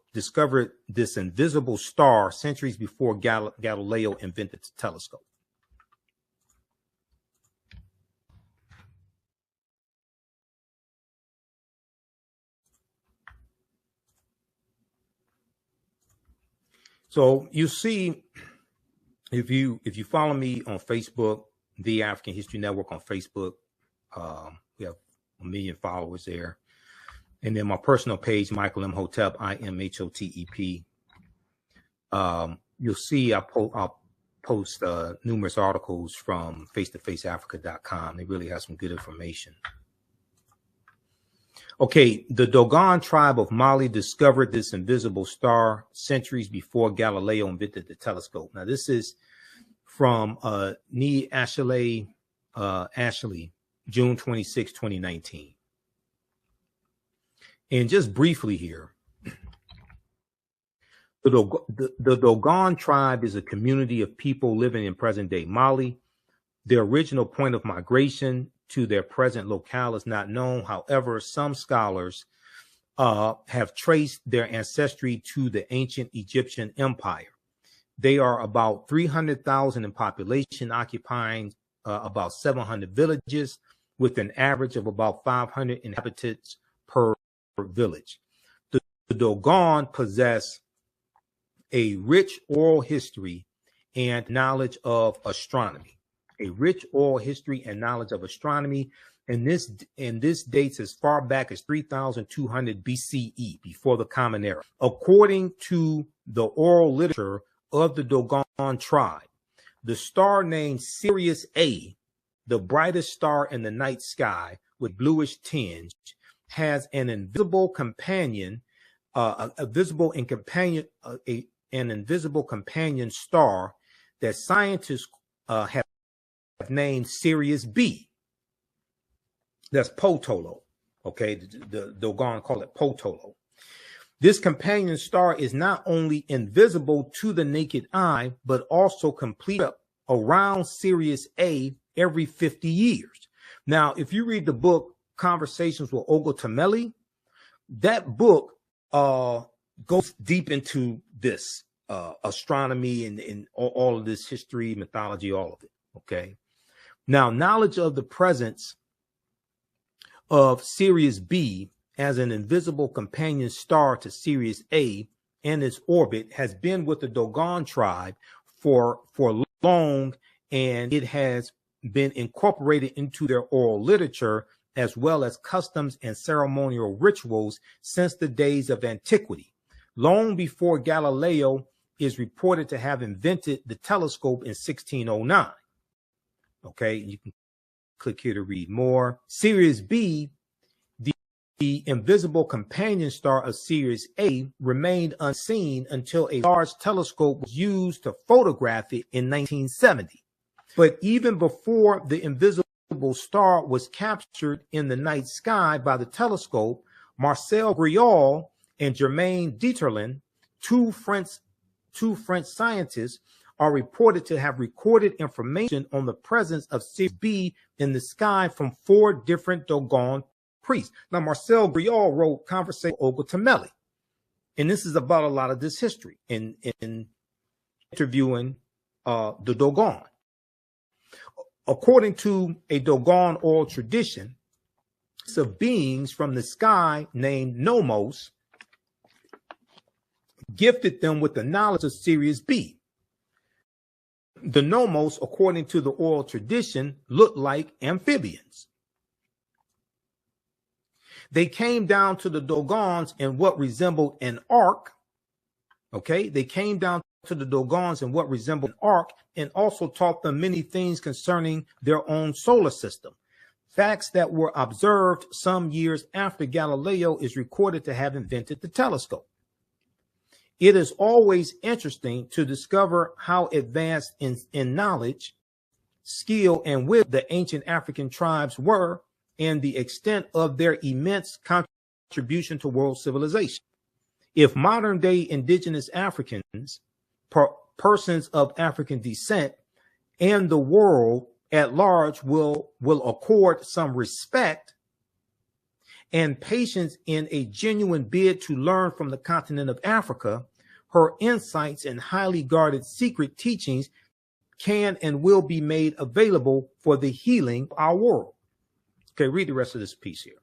S1: this invisible star centuries before Galileo invented the telescope. So you see, if you follow me on Facebook, The African History Network on Facebook, we have 1 million followers there. And then my personal page, Michael Imhotep, IMHOTEP. You'll see I'll post numerous articles from face-to-faceafrica.com. They really have some good information. Okay, the Dogon tribe of Mali discovered this invisible star centuries before Galileo invented the telescope. Now, this is from Ashley, June 26, 2019. And just briefly here, the Dogon tribe is a community of people living in present-day Mali. Their original point of migration to their present locale is not known. However, some scholars have traced their ancestry to the ancient Egyptian empire. They are about 300,000 in population, occupying about 700 villages, with an average of about 500 inhabitants per village. The Dogon possess a rich oral history and knowledge of astronomy. And this dates as far back as 3,200 BCE, before the Common Era. According to the oral literature of the Dogon tribe, the star named Sirius A, the brightest star in the night sky with bluish tinge, has an invisible companion, an invisible companion star that scientists have named Sirius B. That's Potolo. Okay, the Dogon call it Potolo. This companion star is not only invisible to the naked eye, but also complete around Sirius A every 50 years. Now, if you read the book Conversations with Ogotameli, that book goes deep into this astronomy and all of this history, mythology, all of it. Okay. Now, knowledge of the presence of Sirius B as an invisible companion star to Sirius A and its orbit has been with the Dogon tribe for long, and it has been incorporated into their oral literature as well as customs and ceremonial rituals since the days of antiquity, long before Galileo is reported to have invented the telescope in 1609. Okay, you can click here to read more. Sirius B, the invisible companion star of Sirius A, remained unseen until a large telescope was used to photograph it in 1970. But even before the invisible star was captured in the night sky by the telescope, Marcel Griaule and Germain Dieterlen, two French scientists, are reported to have recorded information on the presence of Sirius B in the sky from 4 different Dogon priests. Now, Marcel Griaule wrote Conversation with Olga Tamelli, and this is about a lot of this history in interviewing the Dogon. According to a Dogon oral tradition, of beings from the sky named Nomos gifted them with the knowledge of Sirius B. The Nomos, according to the oral tradition, looked like amphibians. They came down to the Dogons in what resembled an ark. Okay, they came down to the Dogons in what resembled an ark and also taught them many things concerning their own solar system. Facts that were observed some years after Galileo is recorded to have invented the telescope. It is always interesting to discover how advanced in knowledge, skill, and wisdom the ancient African tribes were and the extent of their immense contribution to world civilization. If modern-day indigenous Africans, persons of African descent, and the world at large will accord some respect and patience in a genuine bid to learn from the continent of Africa, her insights and highly guarded secret teachings can and will be made available for the healing of our world. Okay, read the rest of this piece here.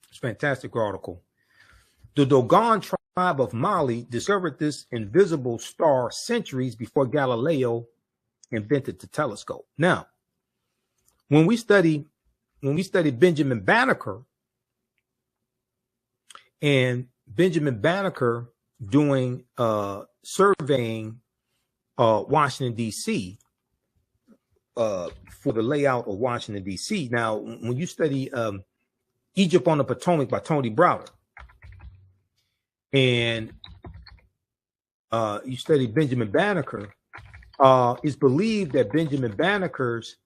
S1: It's a fantastic article. The Dogon tribe of Mali discovered this invisible star centuries before Galileo invented the telescope. Now, when we study Benjamin Banneker and Benjamin Banneker doing surveying Washington, D.C., for the layout of Washington, D.C. Now, when you study Egypt on the Potomac by Tony Browder, and you study Benjamin Banneker, it's believed that Benjamin Banneker's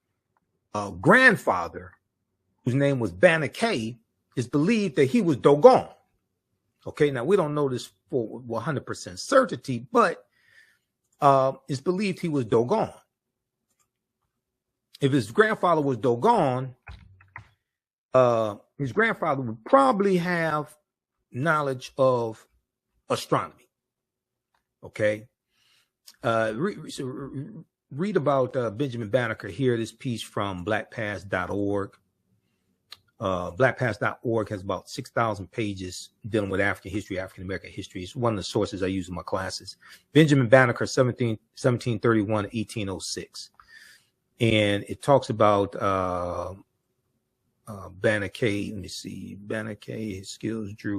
S1: grandfather, whose name was Banneker, is believed that he was Dogon. Okay, now we don't know this for 100% certainty, but it's believed he was Dogon. If his grandfather was Dogon, his grandfather would probably have knowledge of astronomy. Okay. Read about Benjamin Banneker here, this piece from blackpast.org. Blackpast.org has about 6,000 pages dealing with African history, African American history. It's one of the sources I use in my classes. Benjamin Banneker, 1731 to 1806. And it talks about Banneker. Let me see. Banneker, his skills drew